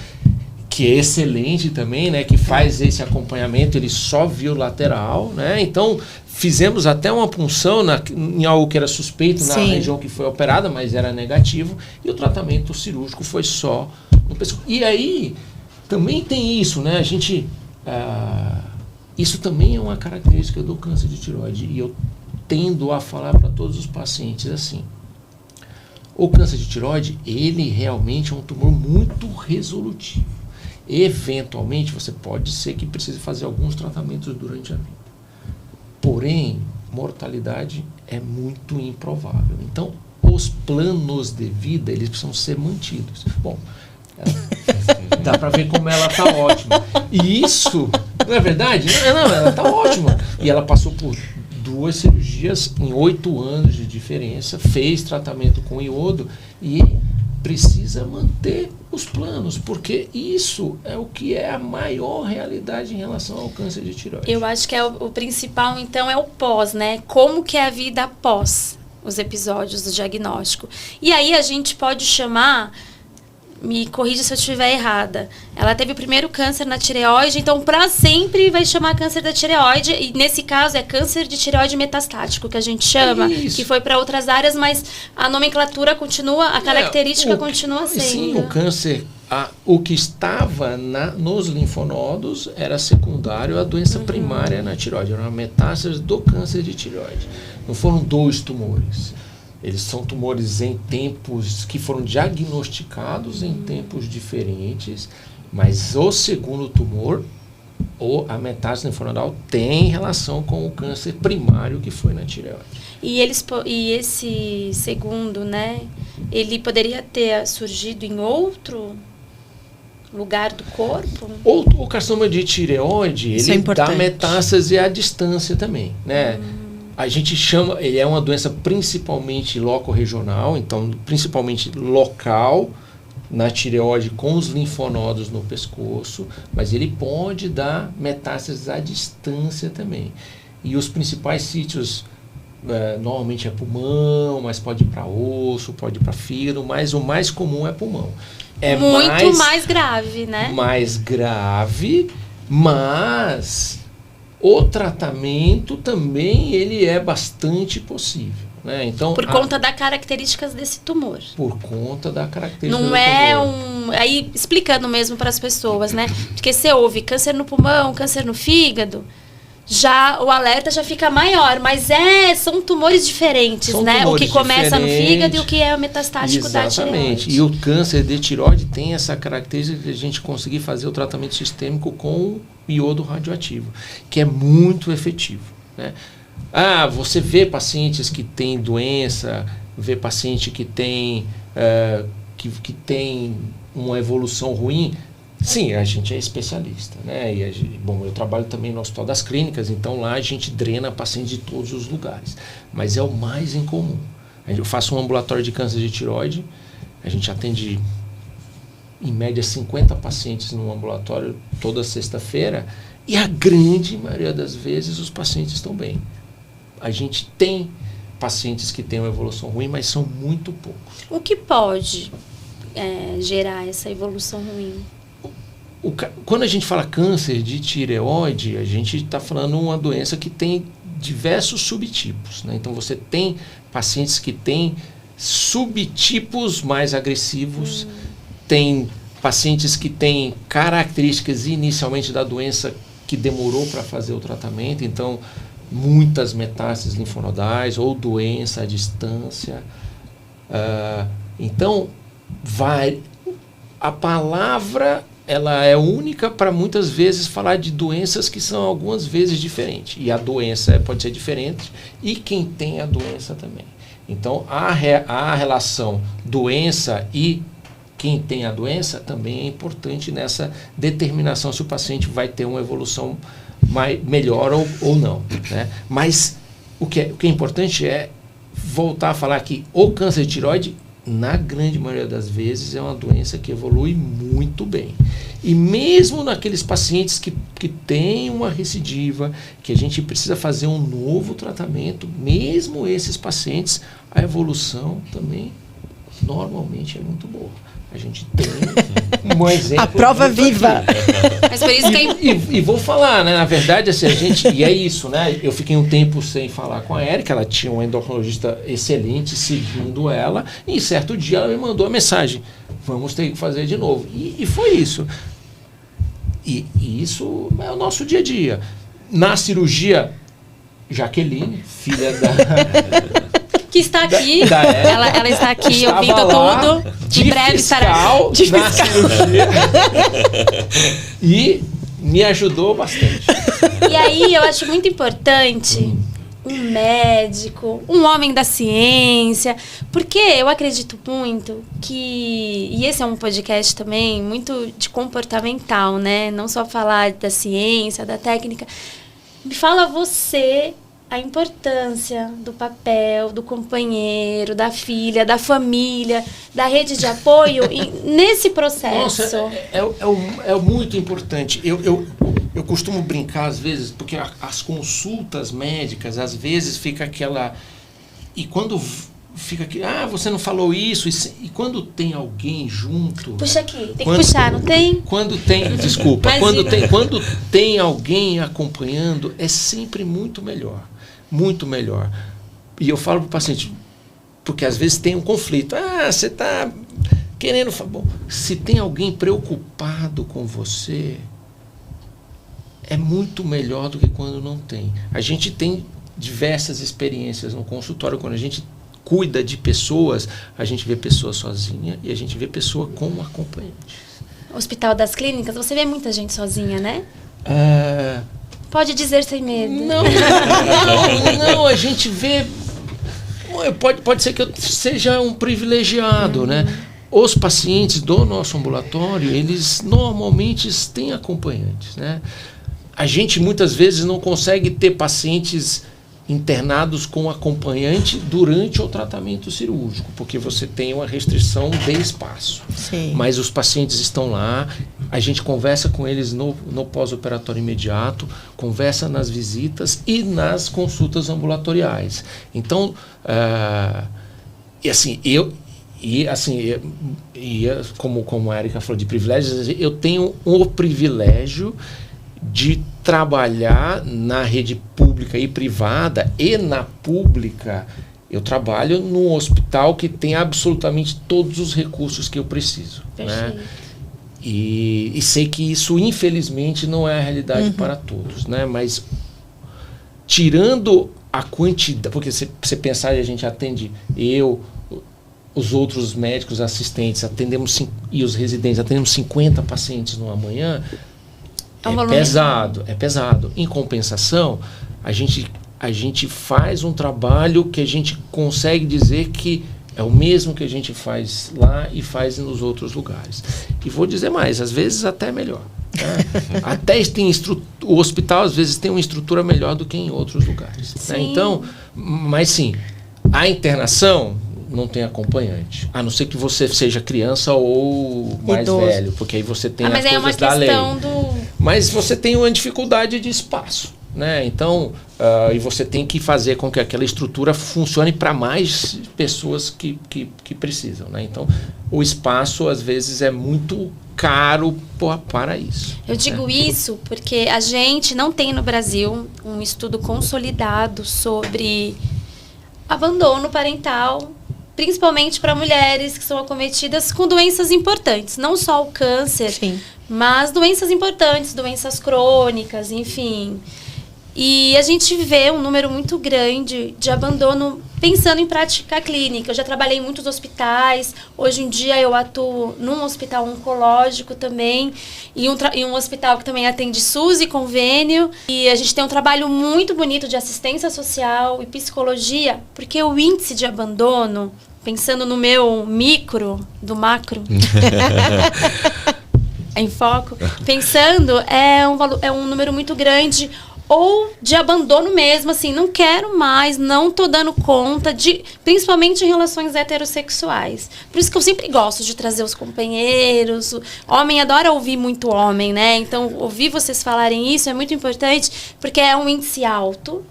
Speaker 3: que é excelente também, né, que faz esse acompanhamento, ele só viu lateral, né? Então, fizemos até uma punção em algo que era suspeito na região que foi operada, mas era negativo, e o tratamento cirúrgico foi só no pescoço. E aí, também tem isso, né? A gente... isso também é uma característica do câncer de tireoide, e eu tendo a falar para todos os pacientes assim: o câncer de tireoide, ele realmente é um tumor muito resolutivo. Eventualmente, você pode ser que precise fazer alguns tratamentos durante a vida. Porém, mortalidade é muito improvável. Então, os planos de vida, eles precisam ser mantidos. Bom, dá para ver como ela está ótima. E isso, não é verdade? Não, ela está ótima. E ela passou por 2 cirurgias em 8 anos de diferença, fez tratamento com iodo e precisa manter os planos, porque isso é o que é a maior realidade em relação ao câncer de tireoide.
Speaker 1: Eu acho que o principal, então, é o pós, né? Como que é a vida após os episódios do diagnóstico. E aí a gente pode chamar, me corrija se eu estiver errada, ela teve o primeiro câncer na tireoide, então para sempre vai chamar câncer da tireoide, e nesse caso é câncer de tireoide metastático, que a gente chama, que foi para outras áreas, mas a nomenclatura continua, a característica continua sendo.
Speaker 3: Sim, o câncer, o que estava nos linfonodos era secundário à doença primária na tireoide, era uma metástase do câncer de tireoide. Não foram 2 tumores. Eles são tumores em tempos que foram diagnosticados em tempos diferentes, mas o segundo tumor, ou a metástase linfonodal, tem relação com o câncer primário que foi na tireoide.
Speaker 1: E esse segundo, né, ele poderia ter surgido em outro lugar do corpo?
Speaker 3: O carcinoma de tireoide, ele dá metástase à distância também, né? A gente chama, ele é uma doença principalmente locorregional, então principalmente local na tireoide com os linfonodos no pescoço, mas ele pode dar metástases à distância também. E os principais sítios normalmente é pulmão, mas pode ir para osso, pode ir para fígado, mas o mais comum é pulmão. É
Speaker 1: muito mais grave, né?
Speaker 3: Mais grave, mas o tratamento também ele é bastante possível. Né? Então,
Speaker 1: por conta das características desse tumor.
Speaker 3: Por conta da característica
Speaker 1: não
Speaker 3: do
Speaker 1: é
Speaker 3: tumor.
Speaker 1: Aí, explicando mesmo para as pessoas, né? Porque você ouve câncer no pulmão, câncer no fígado, já o alerta já fica maior. Mas são tumores diferentes,
Speaker 3: são
Speaker 1: né?
Speaker 3: Tumores
Speaker 1: o que começa no fígado e o que é o metastático da tireoide.
Speaker 3: Exatamente. E o câncer de tireoide tem essa característica de a gente conseguir fazer o tratamento sistêmico com iodo radioativo, que é muito efetivo, né? Você vê pacientes que têm doença, vê paciente que tem, que tem uma evolução ruim. Sim, a gente é especialista, né? E eu trabalho também no Hospital das Clínicas, então lá a gente drena pacientes de todos os lugares. Mas é o mais incomum. Eu faço um ambulatório de câncer de tireoide, a gente atende em média 50 pacientes no ambulatório toda sexta-feira, e a grande maioria das vezes os pacientes estão bem. A gente tem pacientes que têm uma evolução ruim, mas são muito poucos.
Speaker 1: O que pode gerar essa evolução ruim?
Speaker 3: Quando a gente fala câncer de tireoide, a gente está falando uma doença que tem diversos subtipos, né? Então você tem pacientes que têm subtipos mais agressivos, tem pacientes que têm características inicialmente da doença que demorou para fazer o tratamento, então muitas metástases linfonodais ou doença à distância. Então, a palavra ela é única para muitas vezes falar de doenças que são algumas vezes diferentes. E a doença pode ser diferente e quem tem a doença também. Então, a relação doença e quem tem a doença também é importante nessa determinação se o paciente vai ter uma evolução melhor ou não, né? Mas o que é importante é voltar a falar que o câncer de tireoide, na grande maioria das vezes, é uma doença que evolui muito bem. E mesmo naqueles pacientes que têm uma recidiva, que a gente precisa fazer um novo tratamento, mesmo esses pacientes, a evolução também normalmente é muito boa. A gente tem um exemplo.
Speaker 2: A prova viva.
Speaker 1: Mas por isso que
Speaker 3: e vou falar, né? Na verdade, assim, e é isso, né? Eu fiquei um tempo sem falar com a Érica, ela tinha uma endocrinologista excelente seguindo ela, e certo dia ela me mandou a mensagem: vamos ter que fazer de novo. E foi isso. E isso é o nosso dia a dia. Na cirurgia, Jaqueline, filha
Speaker 1: que está aqui, ela está aqui ouvindo tudo. Em breve estará
Speaker 3: na cirurgia e me ajudou bastante.
Speaker 1: E aí eu acho muito importante um médico, um homem da ciência, porque eu acredito muito que, e esse é um podcast também muito de comportamental, né? Não só falar da ciência, da técnica. Me fala você a importância do papel, do companheiro, da filha, da família, da rede de apoio nesse processo.
Speaker 3: Nossa, é muito importante. Eu costumo brincar às vezes, porque as consultas médicas, às vezes fica aquela... E quando fica aqui, você não falou isso, e quando tem alguém junto...
Speaker 1: Puxa aqui, tem que puxar, não tem?
Speaker 3: Quando tem, desculpa, quando tem alguém acompanhando, é sempre muito melhor. Muito melhor. E eu falo para o paciente, porque às vezes tem um conflito. Você está querendo... Bom, se tem alguém preocupado com você, é muito melhor do que quando não tem. A gente tem diversas experiências no consultório. Quando a gente cuida de pessoas, a gente vê pessoa sozinha e a gente vê pessoa com um acompanhante.
Speaker 1: Hospital das Clínicas, você vê muita gente sozinha, né? Pode dizer sem medo.
Speaker 3: Não, a gente vê... Pode ser que eu seja um privilegiado, né? Os pacientes do nosso ambulatório, eles normalmente têm acompanhantes, né? A gente muitas vezes não consegue ter pacientes internados com acompanhante durante o tratamento cirúrgico, porque você tem uma restrição de espaço.
Speaker 2: Sim.
Speaker 3: Mas os pacientes estão lá, a gente conversa com eles no pós-operatório imediato, conversa nas visitas e nas consultas ambulatoriais. Então, como a Érica falou de privilégios, eu tenho o privilégio de trabalhar na rede pública e privada, e na pública eu trabalho num hospital que tem absolutamente todos os recursos que eu preciso, né? E sei que isso, infelizmente, não é a realidade para todos, né? Mas tirando a quantidade, porque se você pensar, a gente atende, os outros médicos assistentes, e os residentes, atendemos 50 pacientes numa manhã, é pesado. Em compensação, a gente faz um trabalho que a gente consegue dizer que é o mesmo que a gente faz lá e faz nos outros lugares. E vou dizer mais, às vezes até melhor. Né? Até o hospital, às vezes, tem uma estrutura melhor do que em outros lugares. Né? Então, mas sim, a internação não tem acompanhante. A não ser que você seja criança ou mais
Speaker 2: idoso,
Speaker 3: velho, porque aí você tem as
Speaker 1: mas
Speaker 3: coisas da lei. Mas você tem uma dificuldade de espaço. Né? Então, e você tem que fazer com que aquela estrutura funcione para mais pessoas que precisam. Né? Então, o espaço, às vezes, é muito caro para isso.
Speaker 1: Eu digo isso porque a gente não tem no Brasil um estudo consolidado sobre abandono parental, principalmente para mulheres que são acometidas com doenças importantes. Não só o câncer, mas doenças importantes, doenças crônicas, enfim. E a gente vê um número muito grande de abandono pensando em prática clínica. Eu já trabalhei em muitos hospitais. Hoje em dia eu atuo num hospital oncológico também. E um hospital que também atende SUS e convênio. E a gente tem um trabalho muito bonito de assistência social e psicologia. Porque o índice de abandono, pensando no meu micro, do macro... em foco, pensando, é um número muito grande... ou de abandono mesmo, assim, não quero mais, não tô dando conta, principalmente em relações heterossexuais. Por isso que eu sempre gosto de trazer os companheiros. Homem adora ouvir muito homem, né? Então, ouvir vocês falarem isso é muito importante, porque é um índice alto.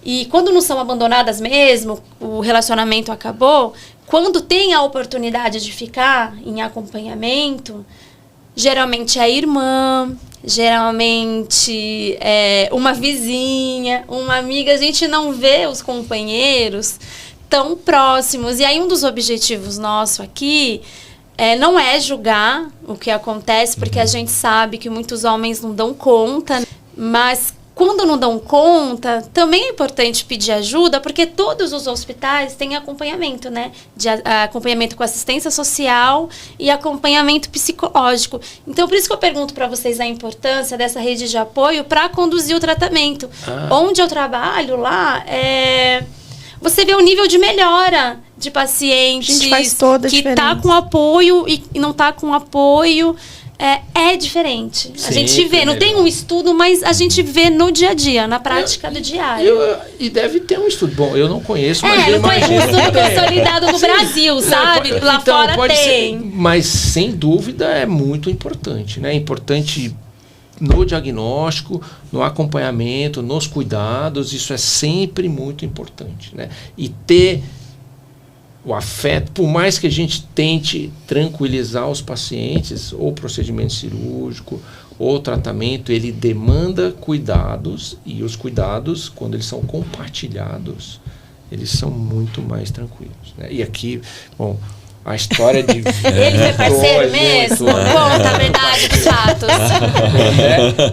Speaker 1: E quando não são abandonadas mesmo, o relacionamento acabou, quando tem a oportunidade de ficar em acompanhamento, geralmente é a irmã, geralmente é uma vizinha, uma amiga. A gente não vê os companheiros tão próximos. E aí um dos objetivos nosso aqui não é julgar o que acontece, porque a gente sabe que muitos homens não dão conta, mas quando não dão conta, também é importante pedir ajuda, porque todos os hospitais têm acompanhamento, né? Acompanhamento com assistência social e acompanhamento psicológico. Então, por isso que eu pergunto para vocês a importância dessa rede de apoio para conduzir o tratamento. Onde eu trabalho lá, você vê o nível de melhora de pacientes que está com apoio e não está com apoio. É diferente. Sim, a gente vê, não tem um estudo, mas a gente vê no dia a dia, na prática do diário.
Speaker 3: E deve ter um estudo. Bom, eu não conheço, mas eu imagino.
Speaker 1: Não conheço um estudo consolidado no Brasil, sabe? Lá então, fora tem.
Speaker 3: Mas, sem dúvida, é muito importante, né? É importante no diagnóstico, no acompanhamento, nos cuidados. Isso é sempre muito importante, né? E ter o afeto, por mais que a gente tente tranquilizar os pacientes, ou procedimento cirúrgico, ou tratamento, ele demanda cuidados, e os cuidados, quando eles são compartilhados, eles são muito mais tranquilos, né? E aqui, bom, a história de vida...
Speaker 1: Ele foi parceiro mesmo? Conta a verdade dos fatos.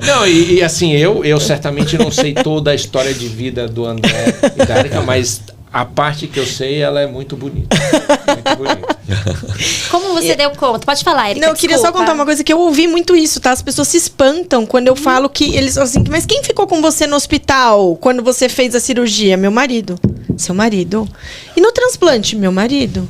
Speaker 3: Não, e assim, eu certamente não sei toda a história de vida do André e da Érica, mas... a parte que eu sei, ela é muito bonita. Muito bonita.
Speaker 1: Como você deu conta? Pode falar, Érica.
Speaker 2: Não, eu queria só contar uma coisa, que eu ouvi muito isso, tá? As pessoas se espantam quando eu falo que eles assim, mas quem ficou com você no hospital quando você fez a cirurgia? Meu marido. Seu marido. E no transplante? Meu marido.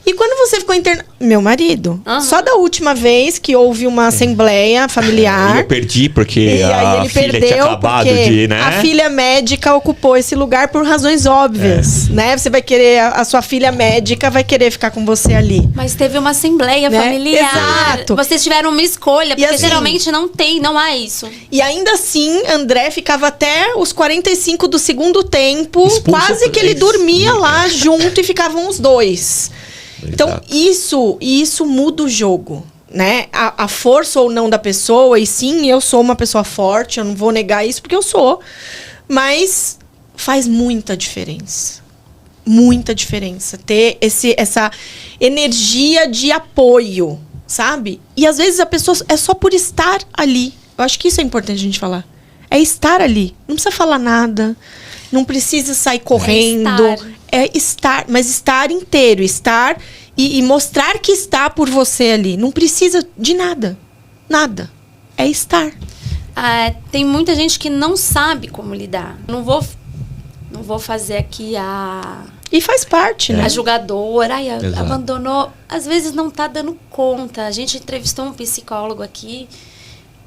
Speaker 2: E quando você ficou internado? Meu marido. Só da última vez que houve uma assembleia familiar.
Speaker 4: Eu perdi porque a filha tinha acabado de, né?
Speaker 2: A filha médica ocupou esse lugar por razões óbvias, né? Você vai querer, a sua filha médica vai querer ficar com você ali.
Speaker 1: Mas teve uma assembleia familiar.
Speaker 2: Exato.
Speaker 1: Vocês tiveram uma escolha, porque
Speaker 2: assim,
Speaker 1: geralmente não há isso.
Speaker 2: E ainda assim, André ficava até os 45 do segundo tempo, quase que ele dormia lá junto e ficavam os dois. Então, isso muda o jogo, né, a força ou não da pessoa, e sim, eu sou uma pessoa forte, eu não vou negar isso porque eu sou, mas faz muita diferença. Muita diferença ter essa energia de apoio, sabe? E às vezes a pessoa é só por estar ali. Eu acho que isso é importante a gente falar. É estar ali. Não precisa falar nada, não precisa sair correndo. É estar, mas estar inteiro, estar e mostrar que está por você ali. Não precisa de nada. Nada. É estar.
Speaker 1: Tem muita gente que não sabe como lidar. Não vou fazer aqui
Speaker 2: E faz parte, né?
Speaker 1: A julgadora. Abandonou. Às vezes não tá dando conta. A gente entrevistou um psicólogo aqui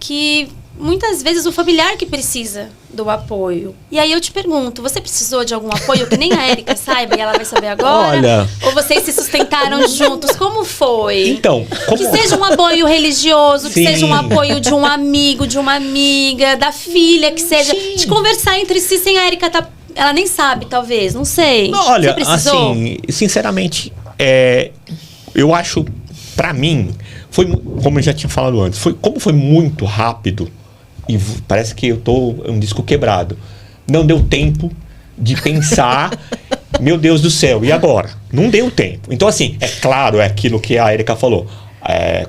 Speaker 1: que muitas vezes o familiar que precisa do apoio. E aí eu te pergunto, você precisou de algum apoio que nem a Érica saiba e ela vai saber agora?
Speaker 4: Olha...
Speaker 1: Ou vocês se sustentaram juntos? Como foi?
Speaker 4: Então,
Speaker 1: que seja um apoio religioso,
Speaker 4: Sim.
Speaker 1: que seja um apoio de um amigo, de uma amiga, da filha, que seja... Sim. De conversar entre si sem a Érica tá... Ela nem sabe, talvez, não sei.
Speaker 4: Olha,
Speaker 1: você precisou?
Speaker 4: assim, sinceramente, eu acho, pra mim, foi, como eu já tinha falado antes, como foi muito rápido, e parece que eu tô um disco quebrado. Não deu tempo de pensar, meu Deus do céu, e agora? Não deu tempo. Então, assim, é claro, é aquilo que a Érica falou.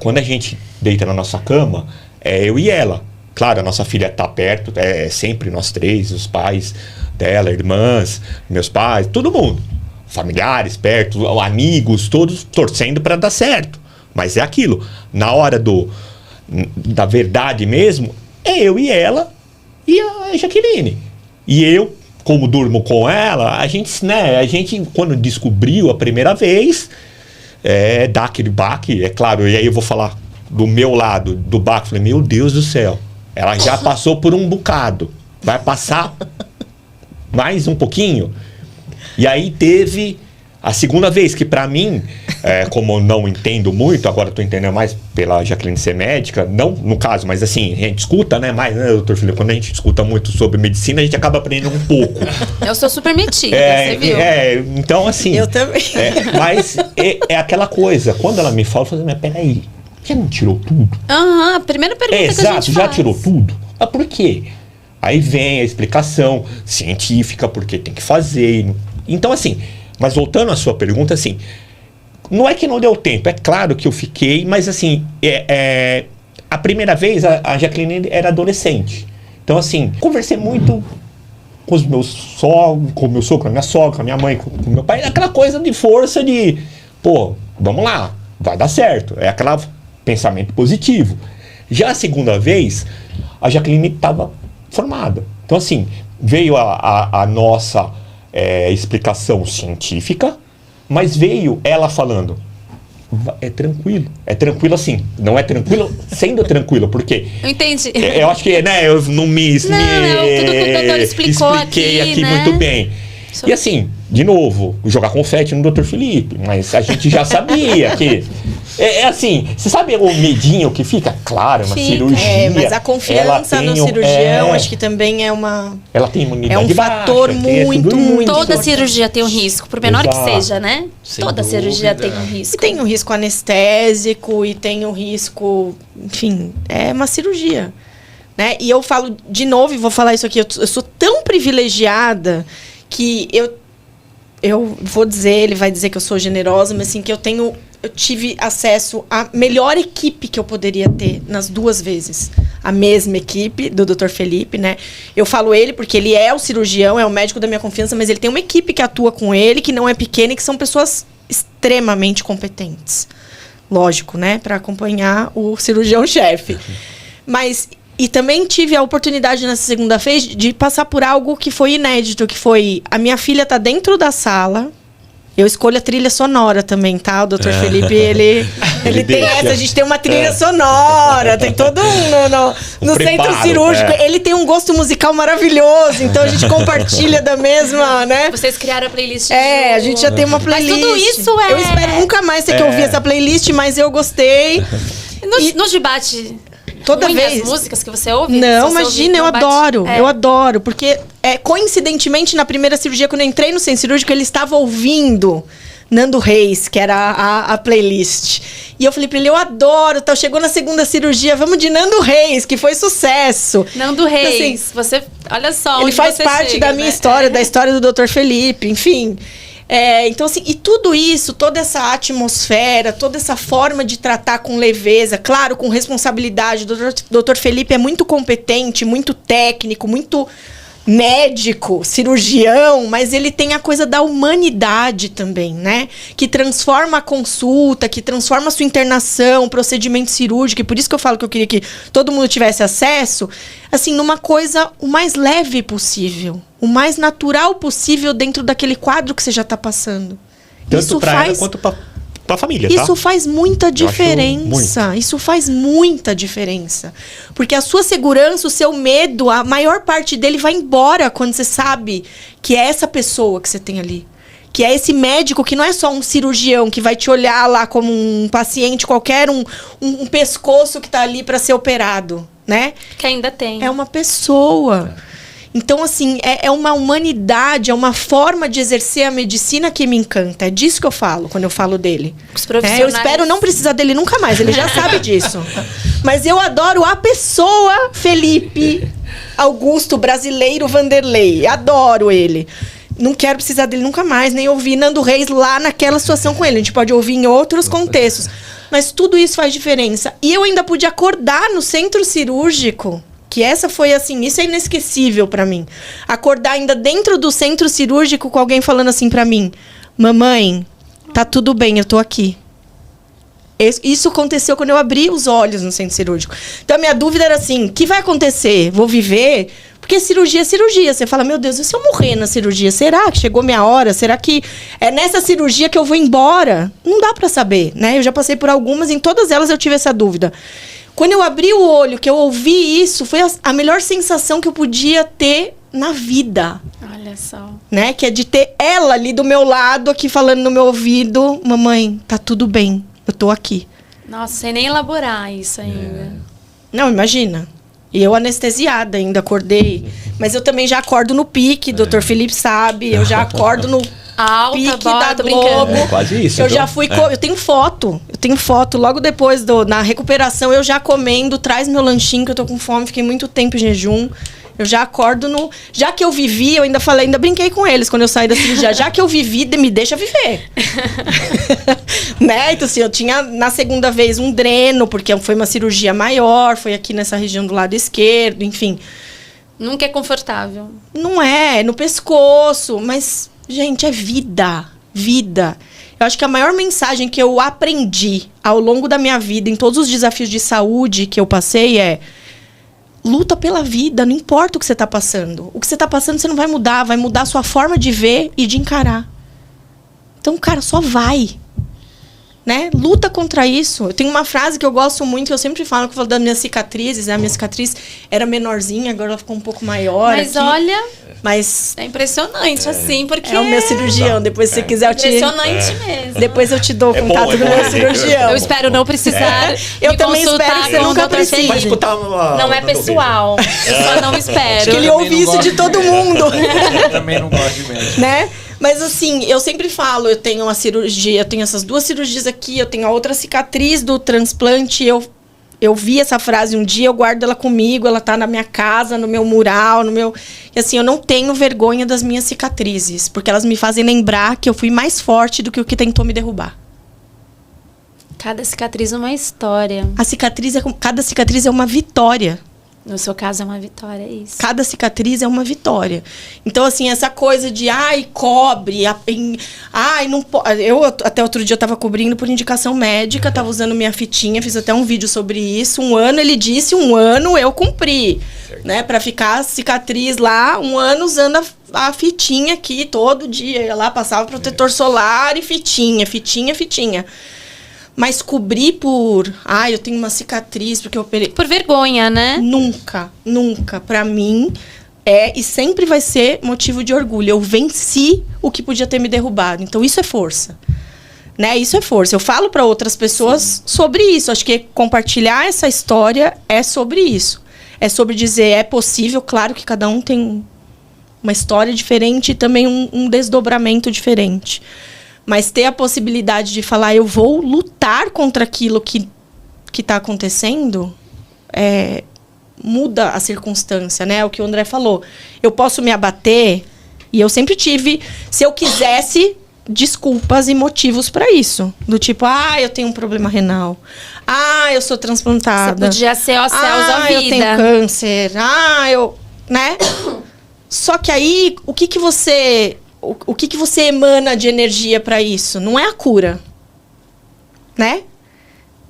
Speaker 4: Quando a gente deita na nossa cama, é eu e ela. Claro, a nossa filha tá perto, é sempre nós três, os pais dela, irmãs, meus pais, todo mundo. Familiares perto, amigos, todos torcendo para dar certo. Mas é aquilo. Na hora da verdade mesmo, é eu e ela e a Jaqueline. E eu, como durmo com ela, a gente, quando descobriu a primeira vez, dá aquele baque, é claro. E aí eu vou falar do meu lado, do baque. Falei, meu Deus do céu. Ela já passou por um bocado. Vai passar mais um pouquinho. E aí teve a segunda vez, que pra mim, como eu não entendo muito, agora eu tô entendendo mais pela Jaqueline ser médica, não no caso, mas assim, a gente escuta, né, mais, né, doutor Felipe, quando a gente escuta muito sobre medicina, a gente acaba aprendendo um pouco.
Speaker 1: Eu sou super metida, você viu?
Speaker 4: Então assim...
Speaker 2: Eu também.
Speaker 4: Mas é aquela coisa, quando ela me fala, eu falo, mas peraí, já não tirou tudo?
Speaker 1: A primeira pergunta que a gente faz.
Speaker 4: Já tirou tudo? Mas por quê? Aí vem a explicação científica, porque tem que fazer. Então, assim, mas voltando à sua pergunta, assim, não é que não deu tempo, é claro que eu fiquei, mas assim, a primeira vez a Jaqueline era adolescente. Então, assim, conversei muito com os meus sogros, com o meu sogro, com a minha sogra, com a minha mãe, com o meu pai, aquela coisa de força de, vamos lá, vai dar certo. É aquele pensamento positivo. Já a segunda vez, a Jaqueline estava formada. Então, assim, veio a nossa explicação científica, mas veio ela falando, é tranquilo assim, não é tranquilo sendo tranquilo, porque...
Speaker 1: Eu entendi.
Speaker 4: Eu acho que, eu não
Speaker 1: tudo que o doutor explicou
Speaker 4: expliquei aqui
Speaker 1: né?
Speaker 4: muito bem. E assim, de novo, jogar confete no Dr. Felipe, mas a gente já sabia que... assim, você sabe o medinho que fica? Claro, uma cirurgia.
Speaker 2: Mas a confiança no cirurgião, acho que também é uma...
Speaker 4: Ela tem imunidade
Speaker 2: baixa. É um fator muito
Speaker 1: Toda
Speaker 2: importante.
Speaker 1: Cirurgia tem um risco, por menor que seja, né? Toda cirurgia tem um risco.
Speaker 2: E tem um risco anestésico, e tem um risco... Enfim, é uma cirurgia. Né? E eu falo de novo, e vou falar isso aqui, eu sou tão privilegiada que eu vou dizer, ele vai dizer que eu sou generosa, mas assim, que eu tive acesso à melhor equipe que eu poderia ter nas duas vezes. A mesma equipe do Dr. Felipe, né? Eu falo ele porque ele é o cirurgião, é o médico da minha confiança, mas ele tem uma equipe que atua com ele, que não é pequena e que são pessoas extremamente competentes. Lógico, né? Para acompanhar o cirurgião-chefe. Mas... E também tive a oportunidade nessa segunda vez de passar por algo que foi inédito, que foi... A minha filha tá dentro da sala. Eu escolho a trilha sonora também, tá? O Dr. Felipe, ele tem essa. A gente tem uma trilha sonora, tem todo no centro cirúrgico. Ele tem um gosto musical maravilhoso, então a gente compartilha da mesma, né?
Speaker 1: Vocês criaram a playlist.
Speaker 2: A gente já tem uma playlist.
Speaker 1: Mas tudo isso
Speaker 2: Eu espero nunca mais ter que ouvir essa playlist, mas eu gostei.
Speaker 1: Nos debate...
Speaker 2: Toda vez.
Speaker 1: As músicas que você ouve?
Speaker 2: Não, imagina, eu adoro. Eu adoro. Porque, coincidentemente, na primeira cirurgia, quando eu entrei no centro cirúrgico, ele estava ouvindo, Nando Reis, que era a playlist. E eu falei pra ele, eu adoro, tá? Chegou na segunda cirurgia, vamos de Nando Reis, que foi sucesso.
Speaker 1: Nando Reis,
Speaker 2: então, assim,
Speaker 1: você, olha só,
Speaker 2: ele faz parte
Speaker 1: chega,
Speaker 2: da minha história, da história do Dr. Felipe, enfim. Então, assim, e tudo isso, toda essa atmosfera, toda essa forma de tratar com leveza, claro, com responsabilidade. O Dr. Felipe é muito competente, muito técnico, muito médico, cirurgião, mas ele tem a coisa da humanidade também, né? Que transforma a consulta, que transforma a sua internação, procedimento cirúrgico, e por isso que eu falo que eu queria que todo mundo tivesse acesso, assim, numa coisa o mais leve possível, o mais natural possível dentro daquele quadro que você já está passando.
Speaker 4: Tanto para ela quanto para a família, tá?
Speaker 2: Isso faz muita diferença. Isso faz muita diferença. Porque a sua segurança, o seu medo, a maior parte dele vai embora quando você sabe que é essa pessoa que você tem ali. Que é esse médico que não é só um cirurgião que vai te olhar lá como um paciente qualquer, um pescoço que está ali para ser operado, né?
Speaker 1: Que ainda tem.
Speaker 2: É uma pessoa. Então, assim, é uma humanidade, é uma forma de exercer a medicina que me encanta. É disso que eu falo, quando eu falo dele.
Speaker 1: Os profissionais...
Speaker 2: Eu espero não precisar dele nunca mais, ele já sabe disso. Mas eu adoro a pessoa Felipe Augusto Brasileiro Vanderlei. Adoro ele. Não quero precisar dele nunca mais, nem ouvir Nando Reis lá naquela situação com ele. A gente pode ouvir em outros contextos. Mas tudo isso faz diferença. E eu ainda pude acordar no centro cirúrgico. Que essa foi assim, isso é inesquecível pra mim. Acordar ainda dentro do centro cirúrgico com alguém falando assim pra mim: mamãe, tá tudo bem, eu tô aqui. Isso aconteceu quando eu abri os olhos no centro cirúrgico. Então a minha dúvida era assim: o que vai acontecer? Vou viver? Porque cirurgia é cirurgia. Você fala, meu Deus, e se eu morrer na cirurgia? Será que chegou minha hora? Será que é nessa cirurgia que eu vou embora? Não dá pra saber, né? Eu já passei por algumas, em todas elas eu tive essa dúvida. Quando eu abri o olho, que eu ouvi isso, foi a melhor sensação que eu podia ter na vida.
Speaker 1: Olha só.
Speaker 2: Né? Que é de ter ela ali do meu lado, aqui falando no meu ouvido: mamãe, tá tudo bem, eu tô aqui.
Speaker 1: Nossa, sem nem elaborar isso ainda.
Speaker 2: Não, imagina. E eu anestesiada ainda, acordei. Mas eu também já acordo no pique, Dr. Felipe sabe. Eu já acordo no pique da Globo.
Speaker 4: Quase isso.
Speaker 2: Eu já fui... Eu tenho foto. Eu tenho foto. Logo depois, na recuperação, eu já comendo. Traz meu lanchinho, que eu tô com fome. Fiquei muito tempo em jejum. Eu já acordo no... Já que eu vivi, eu ainda falei... Ainda brinquei com eles quando eu saí da cirurgia. Já que eu vivi, me deixa viver. Né? Então, assim, eu tinha, na segunda vez, um dreno. Porque foi uma cirurgia maior. Foi aqui nessa região do lado esquerdo. Enfim.
Speaker 1: Nunca é confortável.
Speaker 2: Não é no pescoço. Mas, gente, é vida. Vida. Eu acho que a maior mensagem que eu aprendi ao longo da minha vida, em todos os desafios de saúde que eu passei, é: luta pela vida, não importa o que você está passando. O que você está passando você não vai mudar a sua forma de ver e de encarar. Então, cara, só vai. Né? Luta contra isso. Eu tenho uma frase que eu gosto muito, que eu sempre falo, que eu falo das minhas cicatrizes. A minha cicatriz era menorzinha, agora ela ficou um pouco maior.
Speaker 1: Mas
Speaker 2: aqui.
Speaker 1: olha...
Speaker 2: Mas
Speaker 1: é impressionante, assim, porque...
Speaker 2: É o meu cirurgião. Depois, se você quiser, eu te...
Speaker 1: Impressionante mesmo.
Speaker 2: Depois eu te dou o contato do meu cirurgião.
Speaker 1: Eu espero não precisar
Speaker 2: Eu também espero que você nunca precise.
Speaker 1: Não é pessoal. Eu só não espero.
Speaker 2: Acho que ele ouve isso de todo mundo.
Speaker 3: Eu também não gosto de médico.
Speaker 2: Né? Mas assim, eu sempre falo, eu tenho uma cirurgia, eu tenho essas 2 cirurgias aqui, eu tenho a outra cicatriz do transplante, eu vi essa frase um dia, eu guardo ela comigo, ela tá na minha casa, no meu mural, E assim, eu não tenho vergonha das minhas cicatrizes, porque elas me fazem lembrar que eu fui mais forte do que o que tentou me derrubar.
Speaker 1: Cada cicatriz é uma história.
Speaker 2: Cada cicatriz é uma vitória.
Speaker 1: No seu caso é uma vitória, é isso.
Speaker 2: Cada cicatriz é uma vitória. Então, assim, essa coisa de, cobre, não pode. Eu, até outro dia, eu tava cobrindo por indicação médica, tava usando minha fitinha, fiz até um vídeo sobre isso. 1 ano, ele disse, 1 ano eu cumpri. Né? Pra ficar cicatriz lá, 1 ano usando a fitinha aqui todo dia. Eu ia lá, passava protetor solar e fitinha. Mas cobrir por... eu tenho uma cicatriz porque eu operei...
Speaker 1: Por vergonha, né?
Speaker 2: Nunca, nunca. Pra mim, e sempre vai ser motivo de orgulho. Eu venci o que podia ter me derrubado. Então, isso é força. Né? Isso é força. Eu falo pra outras pessoas sobre isso. Acho que compartilhar essa história é sobre isso. É sobre dizer, é possível. Claro que cada um tem uma história diferente e também um desdobramento diferente. Mas ter a possibilidade de falar, eu vou lutar contra aquilo que tá acontecendo, muda a circunstância, né? O que o André falou. Eu posso me abater, e eu sempre tive, se eu quisesse, desculpas e motivos para isso. Do tipo, eu tenho um problema renal. Eu sou transplantada.
Speaker 1: Você podia ser ó céus à vida.
Speaker 2: Eu tenho câncer. Né? Só que aí, o que você emana de energia para isso? Não é a cura. Né?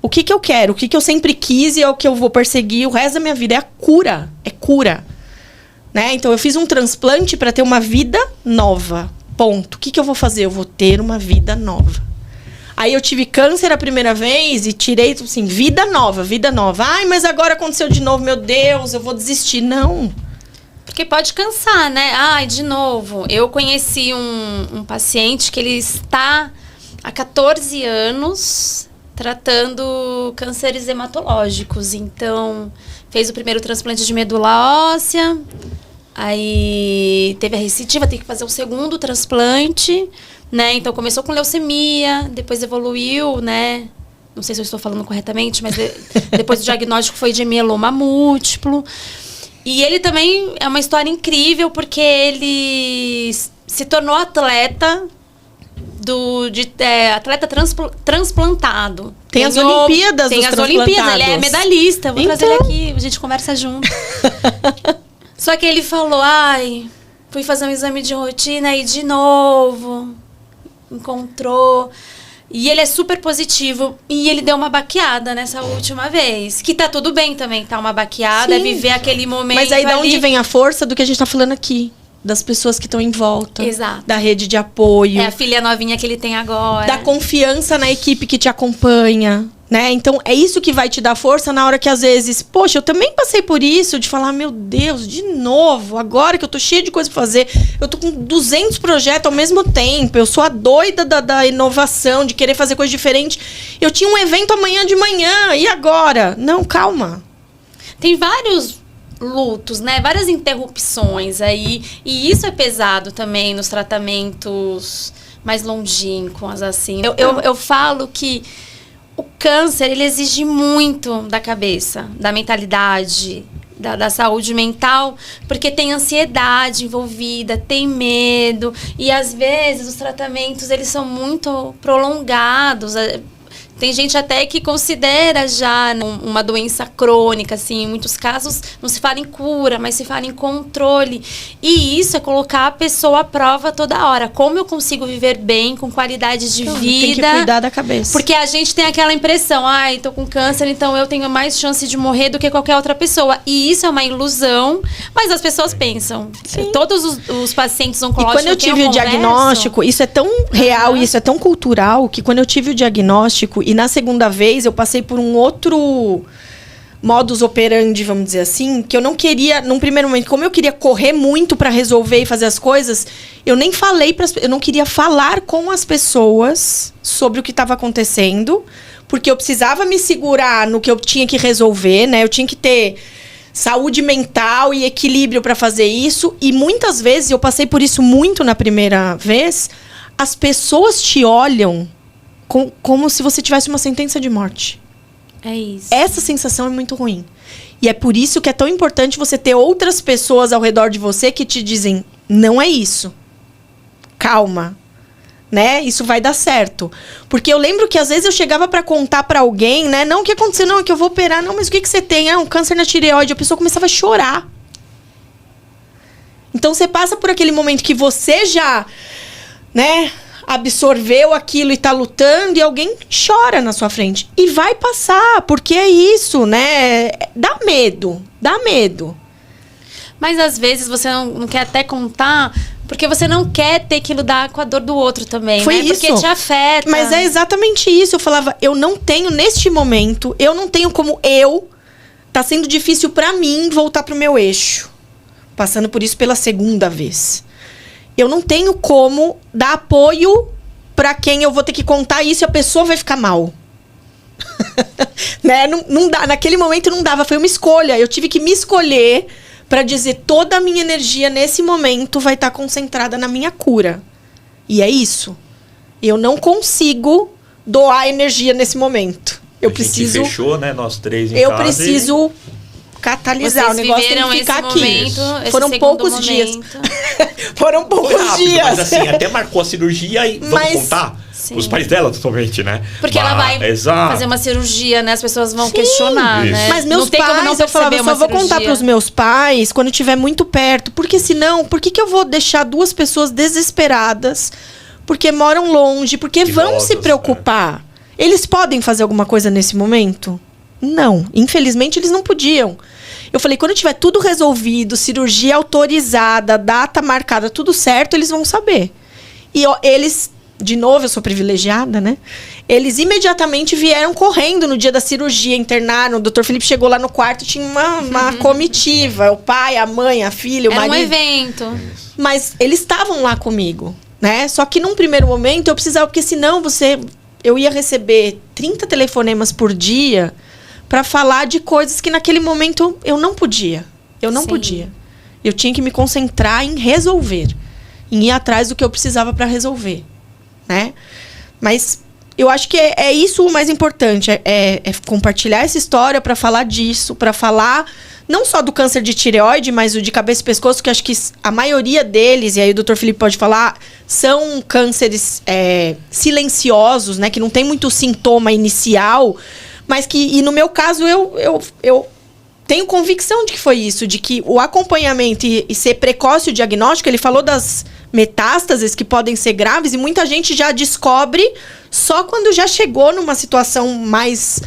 Speaker 2: O que eu quero? O que eu sempre quis e é o que eu vou perseguir o resto da minha vida? É a cura. É cura. Né? Então, eu fiz um transplante para ter uma vida nova. Ponto. O que eu vou fazer? Eu vou ter uma vida nova. Aí eu tive câncer a primeira vez e tirei, assim, vida nova, vida nova. Mas agora aconteceu de novo, meu Deus, eu vou desistir. Não.
Speaker 1: Porque pode cansar, né? De novo. Eu conheci um paciente que ele está há 14 anos tratando cânceres hematológicos. Então, fez o primeiro transplante de medula óssea. Aí teve a recidiva, tem que fazer o segundo transplante, né? Então começou com leucemia, depois evoluiu, né? Não sei se eu estou falando corretamente, mas depois o diagnóstico foi de mieloma múltiplo. E ele também é uma história incrível, porque ele se tornou atleta atleta transplantado.
Speaker 2: Tem as Olimpíadas dos transplantados. Tem as Olimpíadas,
Speaker 1: ele é medalhista. Vou trazer ele aqui, a gente conversa junto. Só que ele falou, fui fazer um exame de rotina e de novo encontrou. E ele é super positivo. E ele deu uma baqueada nessa última vez. Que tá tudo bem também, tá uma baqueada. Sim. É viver aquele momento.
Speaker 2: Mas aí da onde vem a força do que a gente tá falando aqui? Das pessoas que estão em volta.
Speaker 1: Exato.
Speaker 2: Da rede de apoio.
Speaker 1: É a filha novinha que ele tem agora.
Speaker 2: Da confiança na equipe que te acompanha. Né? Então, é isso que vai te dar força na hora que, às vezes, poxa, eu também passei por isso, de falar, meu Deus, de novo, agora que eu tô cheia de coisa pra fazer, eu tô com 200 projetos ao mesmo tempo, eu sou a doida da inovação, de querer fazer coisa diferente. Eu tinha um evento amanhã de manhã, e agora? Não, calma.
Speaker 1: Tem vários lutos, né? Várias interrupções aí, e isso é pesado também nos tratamentos mais longínquos, assim. Eu falo que o câncer, ele exige muito da cabeça, da mentalidade, da saúde mental, porque tem ansiedade envolvida, tem medo, e às vezes os tratamentos, eles são muito prolongados. Tem gente até que considera já uma doença crônica, assim, em muitos casos não se fala em cura, mas se fala em controle. E isso é colocar a pessoa à prova toda hora. Como eu consigo viver bem, com qualidade de vida?
Speaker 2: Tem que cuidar da cabeça.
Speaker 1: Porque a gente tem aquela impressão, tô com câncer, então eu tenho mais chance de morrer do que qualquer outra pessoa. E isso é uma ilusão, mas as pessoas pensam. Sim. Todos os pacientes oncológicos.
Speaker 2: E quando eu tive o diagnóstico, isso é tão real e isso é tão cultural, que quando eu tive o diagnóstico, e na segunda vez eu passei por um outro modus operandi, vamos dizer assim, que eu não queria, num primeiro momento, como eu queria correr muito para resolver e fazer as coisas, eu nem falei, eu não queria falar com as pessoas sobre o que estava acontecendo, porque eu precisava me segurar no que eu tinha que resolver, né? Eu tinha que ter saúde mental e equilíbrio para fazer isso, e muitas vezes, eu passei por isso muito na primeira vez, as pessoas te olham como se você tivesse uma sentença de morte.
Speaker 1: É isso.
Speaker 2: Essa sensação é muito ruim. E é por isso que é tão importante você ter outras pessoas ao redor de você que te dizem, não é isso. Calma. Né? Isso vai dar certo. Porque eu lembro que às vezes eu chegava pra contar pra alguém, né? Não, o que aconteceu? Não, é que eu vou operar. Não, mas o que você tem? Um câncer na tireoide. A pessoa começava a chorar. Então você passa por aquele momento que você já, né, absorveu aquilo e tá lutando, e alguém chora na sua frente. E vai passar, porque é isso, né? Dá medo.
Speaker 1: Mas às vezes você não quer até contar, porque você não quer ter que lidar com a dor do outro também,
Speaker 2: Foi
Speaker 1: né?
Speaker 2: isso.
Speaker 1: Porque te afeta.
Speaker 2: Mas é exatamente isso. Eu falava, eu não tenho, neste momento, eu não tenho como tá sendo difícil pra mim voltar pro meu eixo. Passando por isso pela segunda vez. Eu não tenho como dar apoio pra quem eu vou ter que contar isso e a pessoa vai ficar mal. Né? Não dá. Naquele momento não dava. Foi uma escolha. Eu tive que me escolher pra dizer, toda a minha energia nesse momento vai estar concentrada na minha cura. E é isso. Eu não consigo doar energia nesse momento. Eu preciso.
Speaker 4: Gente fechou, né? Nós três em
Speaker 2: eu
Speaker 4: casa.
Speaker 2: preciso catalisar.
Speaker 1: Vocês
Speaker 2: o negócio tem que
Speaker 1: viveram
Speaker 2: ficar
Speaker 1: esse
Speaker 2: aqui.
Speaker 1: momento,
Speaker 2: Foram
Speaker 1: esse
Speaker 2: poucos
Speaker 1: segundo
Speaker 2: dias.
Speaker 1: momento.
Speaker 2: Foram poucos
Speaker 4: Foi rápido,
Speaker 2: dias.
Speaker 4: mas assim, até marcou a cirurgia e vamos contar?
Speaker 1: Sim.
Speaker 4: Os pais dela, totalmente, né?
Speaker 1: Porque ela vai fazer uma cirurgia, né? As pessoas vão questionar, né?
Speaker 2: Mas meus
Speaker 1: não tem como não
Speaker 2: pais, eu falava, eu só vou contar pros meus pais quando estiver muito perto. Porque senão, por que eu vou deixar duas pessoas desesperadas? Porque moram longe, porque vão se preocupar. Eles podem fazer alguma coisa nesse momento? Não. Infelizmente, eles não podiam. Eu falei, quando tiver tudo resolvido, cirurgia autorizada, data marcada, tudo certo, eles vão saber. E eles, de novo, eu sou privilegiada, né? Eles imediatamente vieram correndo no dia da cirurgia, internaram. O Dr. Felipe chegou lá no quarto, tinha uma comitiva. O pai, a mãe, a filha, o marido.
Speaker 1: Era um evento.
Speaker 2: Mas eles estavam lá comigo, né? Só que num primeiro momento eu precisava, porque senão eu ia receber 30 telefonemas por dia para falar de coisas que naquele momento eu não podia. Eu não podia. Eu tinha que me concentrar em resolver. Em ir atrás do que eu precisava para resolver. Né? Mas eu acho que é isso o mais importante. É compartilhar essa história para falar disso. Para falar não só do câncer de tireoide, mas o de cabeça e pescoço, que acho que a maioria deles, e aí o Dr. Felipe pode falar, são cânceres silenciosos, né? Que não tem muito sintoma inicial. Mas e no meu caso, eu tenho convicção de que foi isso, de que o acompanhamento e ser precoce o diagnóstico, ele falou das metástases que podem ser graves e muita gente já descobre só quando já chegou numa situação mais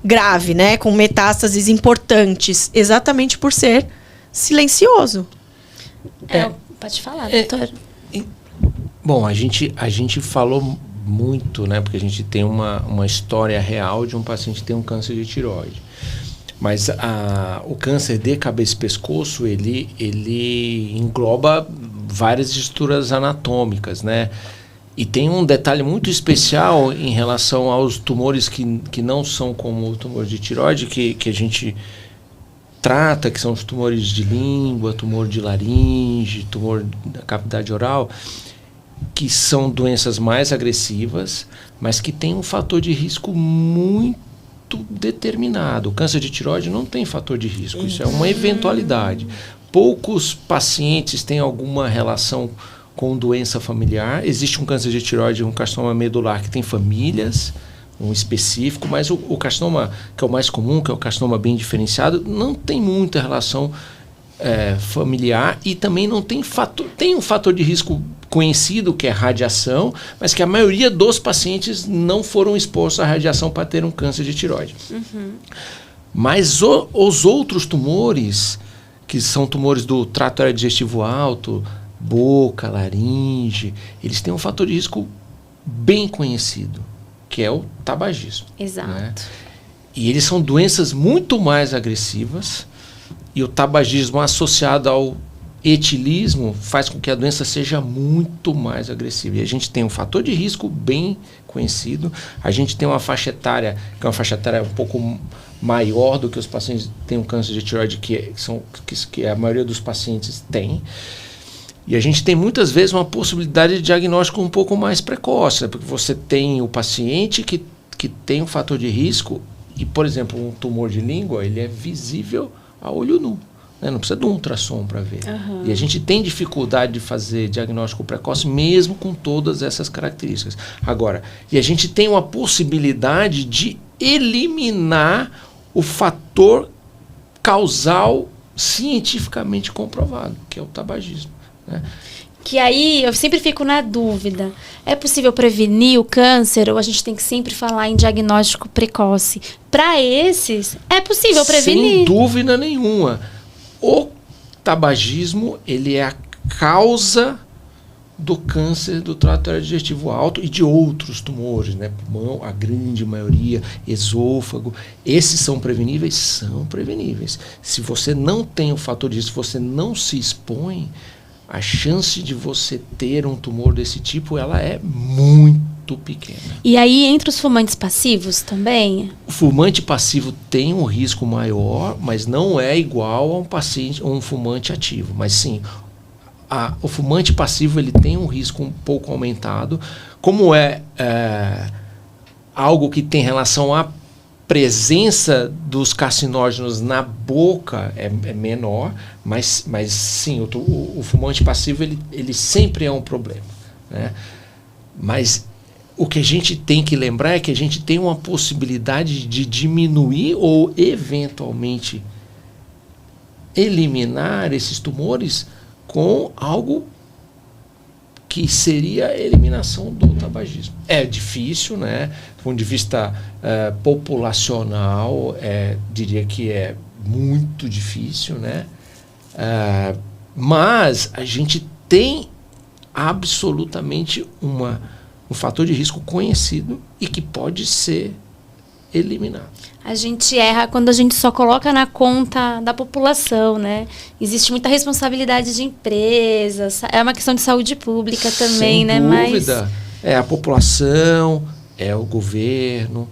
Speaker 2: grave, né? Com metástases importantes, exatamente por ser silencioso.
Speaker 1: Pode falar, doutor.
Speaker 3: Bom, a gente falou muito, né? Porque a gente tem uma história real de um paciente que tem um câncer de tireoide. Mas o câncer de cabeça e pescoço, ele engloba várias estruturas anatômicas, né? E tem um detalhe muito especial em relação aos tumores que não são como o tumor de tireoide, que a gente trata, que são os tumores de língua, tumor de laringe, tumor da cavidade oral, que são doenças mais agressivas, mas que têm um fator de risco muito determinado. O câncer de tireoide não tem fator de risco, isso é uma eventualidade. Poucos pacientes têm alguma relação com doença familiar. Existe um câncer de tireoide, um carcinoma medular que tem famílias, um específico, mas o carcinoma que é o mais comum, que é o carcinoma bem diferenciado, não tem muita relação familiar e também não tem tem um fator de risco conhecido, que é radiação, mas que a maioria dos pacientes não foram expostos à radiação para ter um câncer de tireoide. Mas os outros tumores, que são tumores do trato aerodigestivo alto, boca, laringe, eles têm um fator de risco bem conhecido, que é o tabagismo.
Speaker 1: Exato.
Speaker 3: Né? E eles são doenças muito mais agressivas, e o tabagismo associado ao etilismo faz com que a doença seja muito mais agressiva. E a gente tem um fator de risco bem conhecido, a gente tem uma faixa etária, que é uma faixa etária um pouco maior do que os pacientes que têm um câncer de tireoide, que a maioria dos pacientes tem. E a gente tem muitas vezes uma possibilidade de diagnóstico um pouco mais precoce, né? Porque você tem o paciente que tem um fator de risco e, por exemplo, um tumor de língua, ele é visível a olho nu. Né? Não precisa de um ultrassom para ver. E a gente tem dificuldade de fazer diagnóstico precoce mesmo com todas essas características. Agora, e a gente tem uma possibilidade de eliminar o fator causal cientificamente comprovado, que é o tabagismo. Né?
Speaker 1: Que aí eu sempre fico na dúvida. É possível prevenir o câncer ou a gente tem que sempre falar em diagnóstico precoce? Para esses, é possível prevenir?
Speaker 3: Sem dúvida nenhuma. O tabagismo, ele é a causa do câncer do trato aerodigestivo alto e de outros tumores, né? Pulmão, a grande maioria, esôfago. Esses são preveníveis? São preveníveis. Se você não tem o fator de risco, se você não se expõe, a chance de você ter um tumor desse tipo, ela é muito pequena.
Speaker 1: E aí, entre os fumantes passivos também?
Speaker 3: O fumante passivo tem um risco maior, mas não é igual a um fumante ativo. Mas sim, o fumante passivo ele tem um risco um pouco aumentado, como algo que tem relação à presença dos carcinógenos na boca é menor, mas sim, o fumante passivo ele sempre é um problema, né? Mas o que a gente tem que lembrar é que a gente tem uma possibilidade de diminuir ou eventualmente eliminar esses tumores com algo que seria a eliminação do tabagismo. É difícil, né? Do ponto de vista populacional, diria que é muito difícil, né? Mas a gente tem absolutamente um fator de risco conhecido e que pode ser eliminado.
Speaker 1: A gente erra quando a gente só coloca na conta da população, né? Existe muita responsabilidade de empresas, é uma questão de saúde pública também, né?
Speaker 3: Sem dúvida. É a população, é o governo,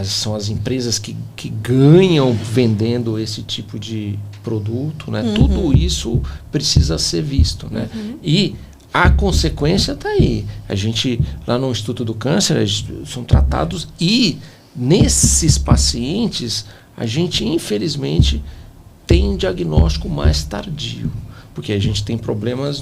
Speaker 3: são as empresas que ganham vendendo esse tipo de produto, né? Tudo isso precisa ser visto, né? E a consequência está aí. A gente, lá no Instituto do Câncer, são tratados e nesses pacientes, a gente, infelizmente, tem um diagnóstico mais tardio, porque a gente tem problemas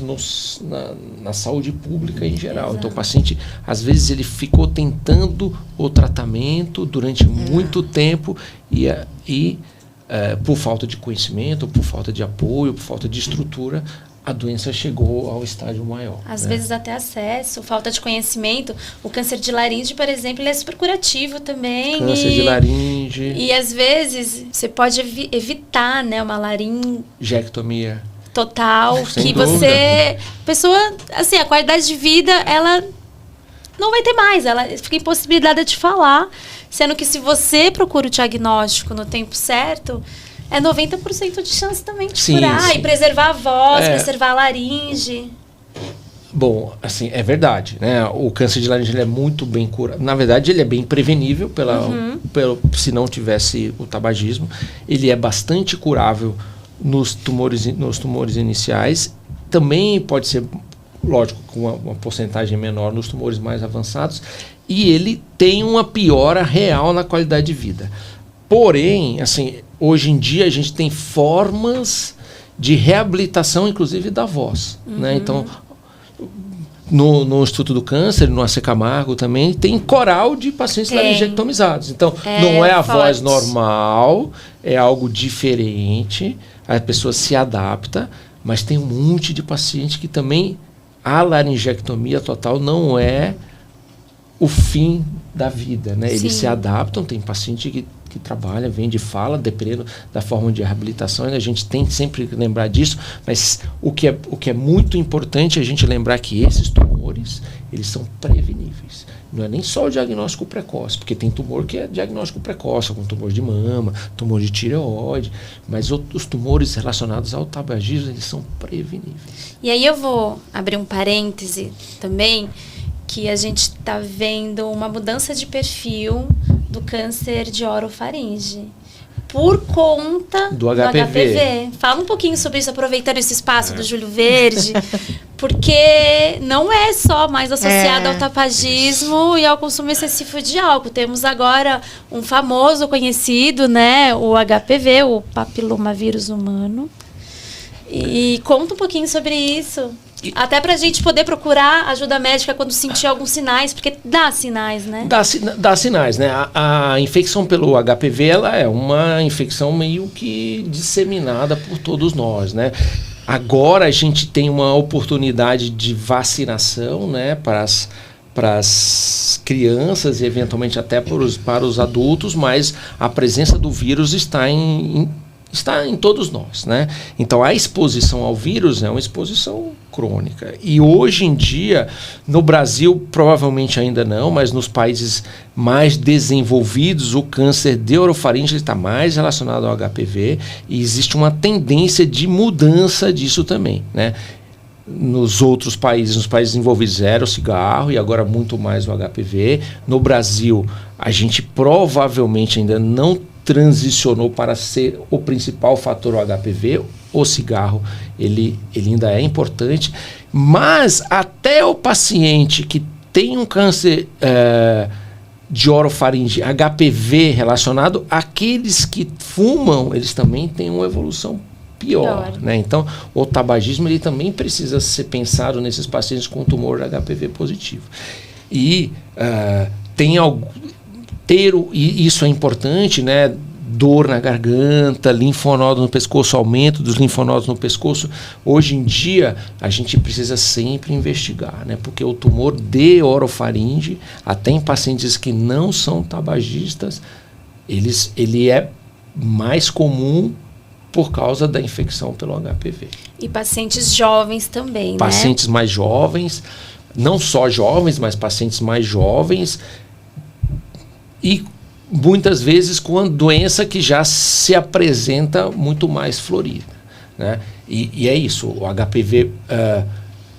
Speaker 3: na saúde pública em geral. Exato. Então, o paciente, às vezes, ele ficou tentando o tratamento durante muito tempo e por falta de conhecimento, por falta de apoio, por falta de estrutura, a doença chegou ao estágio maior.
Speaker 1: Às vezes até acesso, falta de conhecimento. O câncer de laringe, por exemplo, ele é super curativo também.
Speaker 3: Câncer de laringe.
Speaker 1: E às vezes você pode evitar, né, uma
Speaker 3: laringectomia
Speaker 1: total.
Speaker 3: Sem
Speaker 1: que
Speaker 3: dúvida.
Speaker 1: Pessoa, assim, a qualidade de vida, ela não vai ter mais. Ela fica impossibilitada de falar. Sendo que se você procura o diagnóstico no tempo certo, é 90% de chance também de curar e preservar a voz, preservar a laringe.
Speaker 3: Bom, assim, é verdade, né? O câncer de laringe ele é muito bem curado. Na verdade, ele é bem prevenível se não tivesse o tabagismo. Ele é bastante curável nos tumores iniciais. Também pode ser, lógico, com uma porcentagem menor nos tumores mais avançados. E ele tem uma piora real na qualidade de vida. Porém, assim, hoje em dia a gente tem formas de reabilitação, inclusive da voz, né? Então, no Instituto do Câncer, no AC Camargo também, tem coral de pacientes laringectomizados. Então, não é a voz normal, é algo diferente, a pessoa se adapta, mas tem um monte de paciente que também a laringectomia total não é o fim da vida, né? Eles se adaptam, tem paciente que trabalha, vende, fala, dependendo da forma de reabilitação, a gente tem sempre que lembrar disso, mas o que é muito importante é a gente lembrar que esses tumores, eles são preveníveis. Não é nem só o diagnóstico precoce, porque tem tumor que é diagnóstico precoce, como tumor de mama, tumor de tireoide, mas os tumores relacionados ao tabagismo, eles são preveníveis.
Speaker 1: E aí eu vou abrir um parêntese também, que a gente está vendo uma mudança de perfil do câncer de orofaringe por conta do HPV. Fala um pouquinho sobre isso, aproveitando esse espaço do Júlio Verde, porque não é só mais associado ao tabagismo e ao consumo excessivo de álcool. Temos agora um famoso conhecido, né, o HPV, o papilomavírus humano. E conta um pouquinho sobre isso. Até pra gente poder procurar ajuda médica quando sentir alguns sinais, porque dá sinais, né?
Speaker 3: Dá sinais, né? A infecção pelo HPV, ela é uma infecção meio que disseminada por todos nós, né? Agora a gente tem uma oportunidade de vacinação, né? Para as crianças e eventualmente até para os adultos, mas a presença do vírus está em todos nós, né? Então a exposição ao vírus é uma exposição crônica. E hoje em dia, no Brasil, provavelmente ainda não, mas nos países mais desenvolvidos, o câncer de orofaringe está mais relacionado ao HPV e existe uma tendência de mudança disso também, né? Nos outros países, nos países desenvolvidos, era o cigarro e agora muito mais o HPV. No Brasil, a gente provavelmente ainda não transicionou para ser o principal fator o HPV, o cigarro ele ainda é importante, mas até o paciente que tem um câncer de orofaringe HPV relacionado, aqueles que fumam, eles também têm uma evolução pior. Né? Então, o tabagismo ele também precisa ser pensado nesses pacientes com tumor HPV positivo. E e isso é importante, né? Dor na garganta, linfonodo no pescoço, aumento dos linfonodos no pescoço. Hoje em dia, a gente precisa sempre investigar, né? Porque o tumor de orofaringe, até em pacientes que não são tabagistas, ele é mais comum por causa da infecção pelo HPV.
Speaker 1: E pacientes jovens também, né?
Speaker 3: Pacientes mais jovens, não só jovens, mas pacientes mais jovens e muitas vezes com a doença que já se apresenta muito mais florida, né? E é isso, o HPV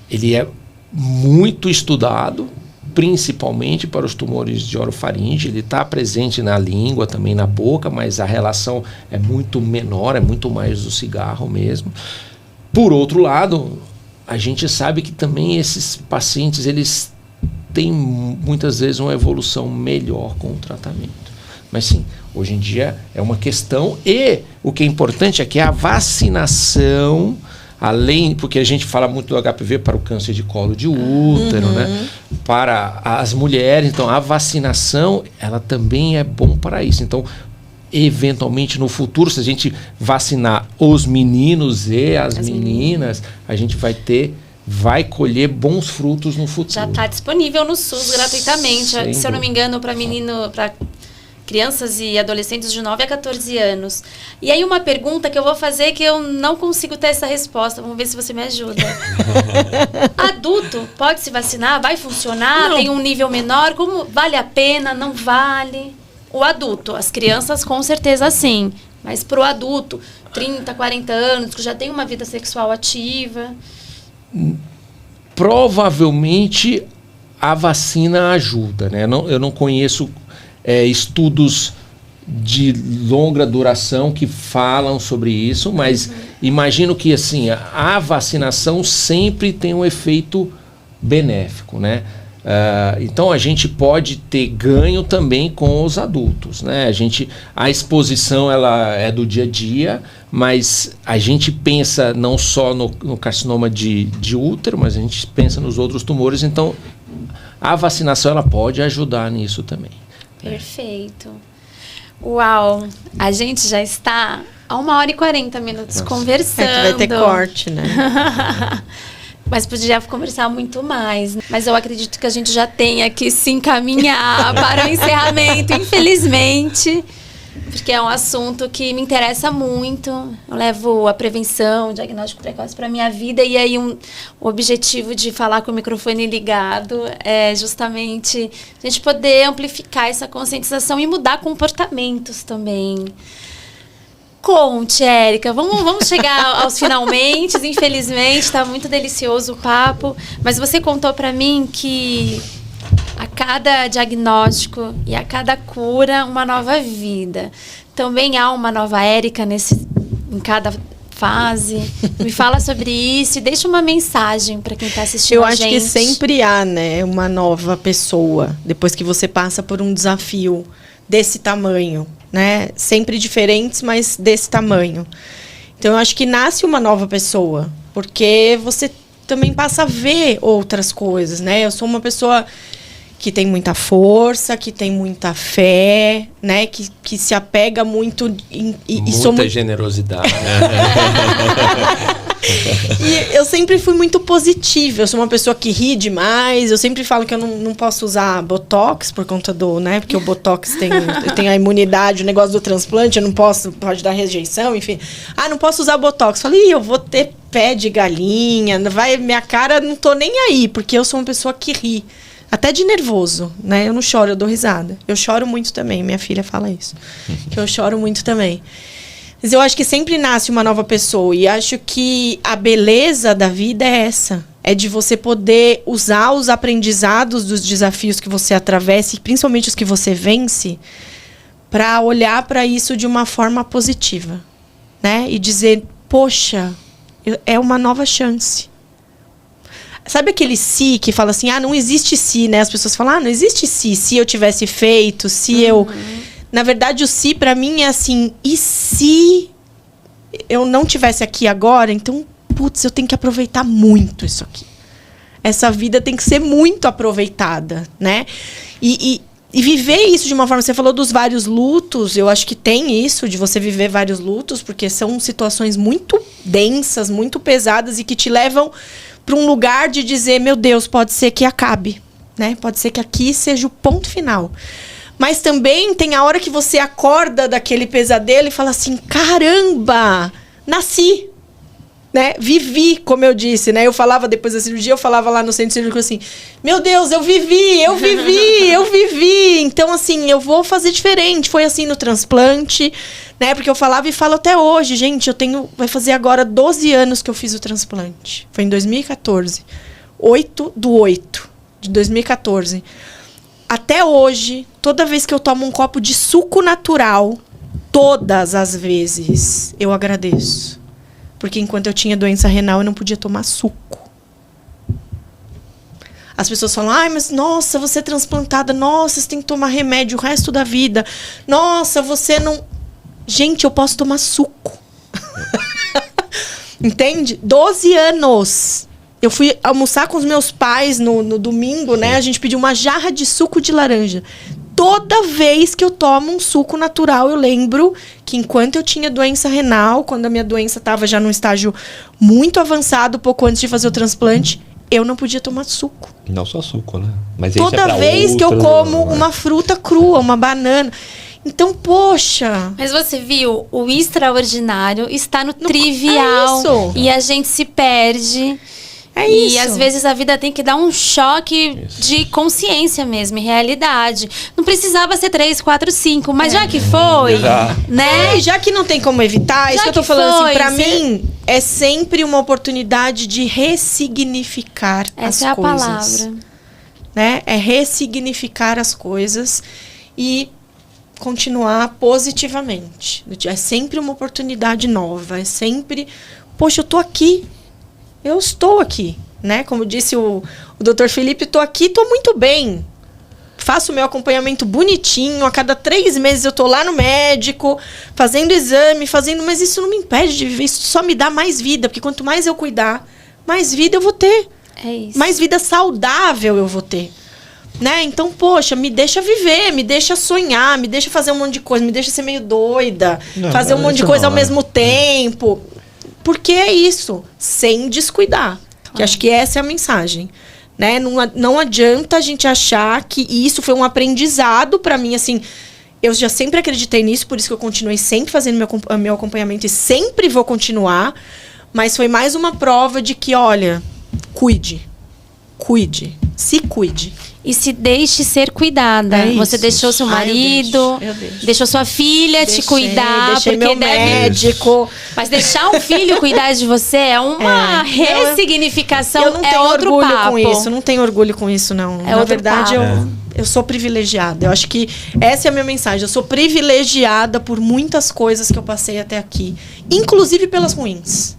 Speaker 3: ele é muito estudado, principalmente para os tumores de orofaringe. Ele está presente na língua, também na boca, mas a relação é muito menor, é muito mais do cigarro mesmo. Por outro lado, a gente sabe que também esses pacientes eles têm muitas vezes uma evolução melhor com o tratamento. Mas sim, hoje em dia é uma questão, e o que é importante é que a vacinação, além, porque a gente fala muito do HPV para o câncer de colo de útero, né? Para as mulheres, então a vacinação, ela também é bom para isso. Então, eventualmente no futuro, se a gente vacinar os meninos e as meninas, a gente vai colher bons frutos no futuro.
Speaker 1: Já está disponível no SUS gratuitamente, se eu não me engano, para crianças e adolescentes de 9 a 14 anos. E aí uma pergunta que eu vou fazer que eu não consigo ter essa resposta. Vamos ver se você me ajuda. Adulto pode se vacinar? Vai funcionar? Não. Tem um nível menor? Como vale a pena? Não vale? O adulto, as crianças com certeza sim. Mas para o adulto, 30, 40 anos, que já tem uma vida sexual ativa...
Speaker 3: Provavelmente a vacina ajuda, né? Eu não conheço estudos de longa duração que falam sobre isso, mas imagino que assim, a vacinação sempre tem um efeito benéfico, né? Então a gente pode ter ganho também com os adultos, né? A exposição ela é do dia a dia, mas a gente pensa não só no carcinoma de útero, mas a gente pensa nos outros tumores, então a vacinação ela pode ajudar nisso também.
Speaker 1: Perfeito. Uau, a gente já está a 1h40 conversando.
Speaker 2: Vai ter corte, né?
Speaker 1: Mas podia conversar muito mais. Mas eu acredito que a gente já tenha que se encaminhar para o encerramento, infelizmente. Porque é um assunto que me interessa muito. Eu levo a prevenção, o diagnóstico precoce para a minha vida. E aí o objetivo de falar com o microfone ligado é justamente a gente poder amplificar essa conscientização e mudar comportamentos também. Conte, Érica. Vamos chegar aos finalmente. Infelizmente, está muito delicioso o papo. Mas você contou para mim que a cada diagnóstico e a cada cura, uma nova vida. Também há uma nova Érica em cada fase. Me fala sobre isso e deixa uma mensagem para quem está assistindo a gente.
Speaker 2: Eu acho que sempre há, né, uma nova pessoa depois que você passa por um desafio desse tamanho, né? Sempre diferentes, mas desse tamanho. Então, eu acho que nasce uma nova pessoa, porque você também passa a ver outras coisas, né? Eu sou uma pessoa que tem muita força, que tem muita fé, né? Que se apega muito...
Speaker 3: Muita generosidade.
Speaker 2: E eu sempre fui muito positiva. Eu sou uma pessoa que ri demais. Eu sempre falo que eu não posso usar Botox por conta do... né? Porque o Botox tem a imunidade, o negócio do transplante. Eu não posso... Pode dar rejeição, enfim. Não posso usar Botox. Falei, eu vou ter pé de galinha. Minha cara, não tô nem aí. Porque eu sou uma pessoa que ri. Até de nervoso, né? Eu não choro, eu dou risada. Eu choro muito também. Minha filha fala isso. Que eu choro muito também. Mas eu acho que sempre nasce uma nova pessoa. E acho que a beleza da vida é essa. É de você poder usar os aprendizados dos desafios que você atravessa, e principalmente os que você vence, para olhar para isso de uma forma positiva, né? E dizer, poxa, é uma nova chance. Sabe aquele se que fala assim, não existe se, né? As pessoas falam, não existe se eu tivesse feito, se eu... Na verdade, o se para mim é assim, e se eu não tivesse aqui agora, então, putz, eu tenho que aproveitar muito isso aqui. Essa vida tem que ser muito aproveitada, né? E viver isso de uma forma... Você falou dos vários lutos, eu acho que tem isso, de você viver vários lutos, porque são situações muito densas, muito pesadas e que te levam para um lugar de dizer, meu Deus, pode ser que acabe, né? Pode ser que aqui seja o ponto final. Mas também tem a hora que você acorda daquele pesadelo e fala assim, caramba, nasci, né? Vivi, como eu disse, né? Eu falava depois da cirurgia, eu falava lá no centro cirúrgico assim, meu Deus, eu vivi. Então, assim, eu vou fazer diferente. Foi assim no transplante, né? Porque eu falava e falo até hoje, gente, vai fazer agora 12 anos que eu fiz o transplante. Foi em 2014. 8/8 de 2014. Até hoje, toda vez que eu tomo um copo de suco natural, todas as vezes, eu agradeço. Porque enquanto eu tinha doença renal, eu não podia tomar suco. As pessoas falam, mas nossa, você é transplantada, nossa, você tem que tomar remédio o resto da vida. Nossa, você não... Gente, eu posso tomar suco. Entende? 12 anos. Eu fui almoçar com os meus pais no domingo, né? A gente pediu uma jarra de suco de laranja. Toda vez que eu tomo um suco natural, eu lembro que enquanto eu tinha doença renal, quando a minha doença estava já num estágio muito avançado, pouco antes de fazer o transplante, eu não podia tomar suco.
Speaker 4: Não só suco, né? Mas
Speaker 2: toda vez que eu como uma fruta crua, uma banana... Então, poxa...
Speaker 1: Mas você viu, o extraordinário está no trivial. E a gente se perde... E às vezes a vida tem que dar um choque de consciência mesmo, realidade. Não precisava ser 3, 4, 5, mas já que foi, né?
Speaker 2: Já que não tem como evitar, isso que eu tô falando assim, pra mim, é sempre uma oportunidade de ressignificar as coisas. Essa é a palavra. Né? É ressignificar as coisas e continuar positivamente. É sempre uma oportunidade nova, é sempre, poxa, eu tô aqui. Eu estou aqui, né? Como disse o Dr. Felipe, estou aqui, estou muito bem. Faço o meu acompanhamento bonitinho. A cada 3 meses eu estou lá no médico, fazendo exame, mas isso não me impede de viver. Isso só me dá mais vida, porque quanto mais eu cuidar, mais vida eu vou ter.
Speaker 1: É isso.
Speaker 2: Mais vida saudável eu vou ter. Né? Então, poxa, me deixa viver, me deixa sonhar, me deixa fazer um monte de coisa, me deixa ser meio doida, fazer um monte de coisa ao mesmo tempo. Porque é isso, sem descuidar. Que acho que essa é a mensagem. Né? Não adianta a gente achar que isso foi um aprendizado para mim, assim... Eu já sempre acreditei nisso, por isso que eu continuei sempre fazendo meu acompanhamento e sempre vou continuar. Mas foi mais uma prova de que, olha, cuide, se cuide.
Speaker 1: E se deixe ser cuidada. Você deixou seu marido,
Speaker 2: eu deixo.
Speaker 1: Deixou sua filha te cuidar.
Speaker 2: Deixei
Speaker 1: porque
Speaker 2: meu médico.
Speaker 1: Mas deixar um filho cuidar de você é uma ressignificação,
Speaker 2: eu não tenho
Speaker 1: outro
Speaker 2: orgulho
Speaker 1: papo.
Speaker 2: com isso, não tenho orgulho com isso, não. Na verdade, eu sou privilegiada. Eu acho que essa é a minha mensagem. Eu sou privilegiada por muitas coisas que eu passei até aqui. Inclusive pelas ruins.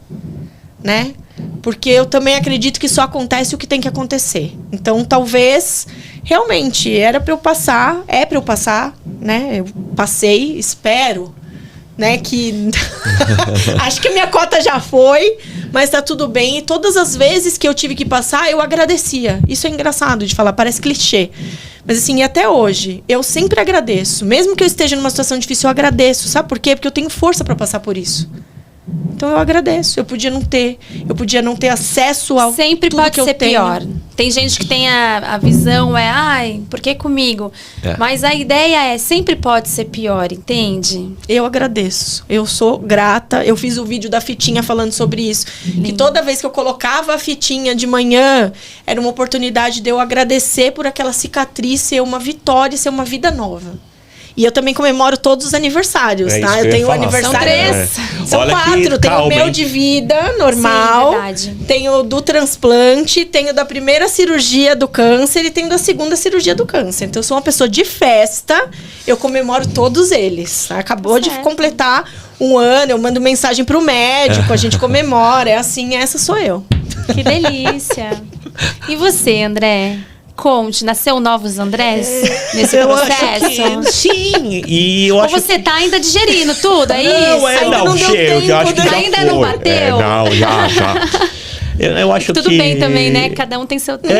Speaker 2: Né? Porque eu também acredito que só acontece o que tem que acontecer. Então, talvez, realmente, era para eu passar, é para eu passar, né? Eu passei, espero, né? Que acho que minha cota já foi, mas tá tudo bem. E todas as vezes que eu tive que passar, eu agradecia. Isso é engraçado de falar, parece clichê. Mas assim, e até hoje, eu sempre agradeço. Mesmo que eu esteja numa situação difícil, eu agradeço. Sabe por quê? Porque eu tenho força para passar por isso. Então eu agradeço. Eu podia não ter acesso ao
Speaker 1: sempre
Speaker 2: tudo
Speaker 1: pode
Speaker 2: que eu
Speaker 1: ser
Speaker 2: tenho.
Speaker 1: pior. Tem gente que tem a visão por que comigo? Mas a ideia é sempre pode ser pior, entende?
Speaker 2: Eu agradeço. Eu sou grata. Eu fiz o vídeo da fitinha falando sobre isso. Que toda vez que eu colocava a fitinha de manhã, era uma oportunidade de eu agradecer por aquela cicatriz ser uma vitória, ser uma vida nova. E eu também comemoro todos os aniversários, tá? Eu tenho aniversário.
Speaker 1: São 3.
Speaker 2: São 4, tem o meu de vida normal, tenho do transplante, tenho da primeira cirurgia do câncer e tenho da segunda cirurgia do câncer. Então eu sou uma pessoa de festa, eu comemoro todos eles. Acabou de completar 1 ano, eu mando mensagem pro médico, a gente comemora, é assim, essa sou eu.
Speaker 1: Que delícia. E você, André? Conte, nasceu novos Andrés nesse processo?
Speaker 4: Sim, e eu acho
Speaker 1: Ou você tá ainda digerindo tudo, é
Speaker 4: não,
Speaker 1: isso?
Speaker 4: Não, chega, eu acho que já
Speaker 1: ainda
Speaker 4: foi.
Speaker 1: Não bateu?
Speaker 4: Não, já. Eu acho
Speaker 1: tudo
Speaker 4: que...
Speaker 1: bem também, né? Cada um tem seu tempo.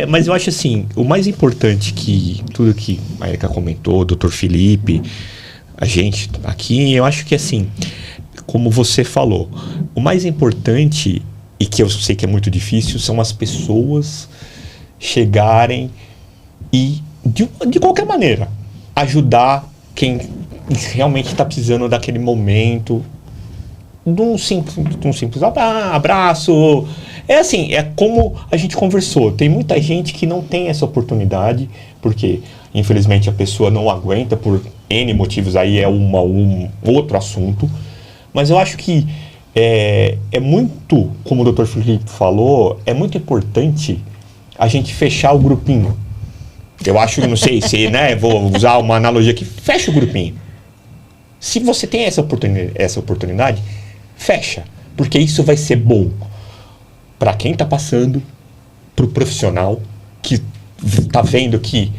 Speaker 4: Mas eu acho assim, o mais importante que tudo que a Erika comentou, o Dr. Felipe, a gente aqui, eu acho que assim, como você falou, o mais importante, e que eu sei que é muito difícil, são as pessoas chegarem e, de qualquer maneira, ajudar quem realmente está precisando daquele momento, de um simples abraço. É assim, é como a gente conversou. Tem muita gente que não tem essa oportunidade, porque, infelizmente, a pessoa não aguenta por N motivos, aí é um outro assunto. Mas eu acho que é muito, como o Dr. Felipe falou, é muito importante a gente fechar o grupinho. Eu acho que, não sei se, né, vou usar uma analogia aqui, fecha o grupinho. Se você tem essa oportunidade, fecha, porque isso vai ser bom para quem está passando, para o profissional que está vendo que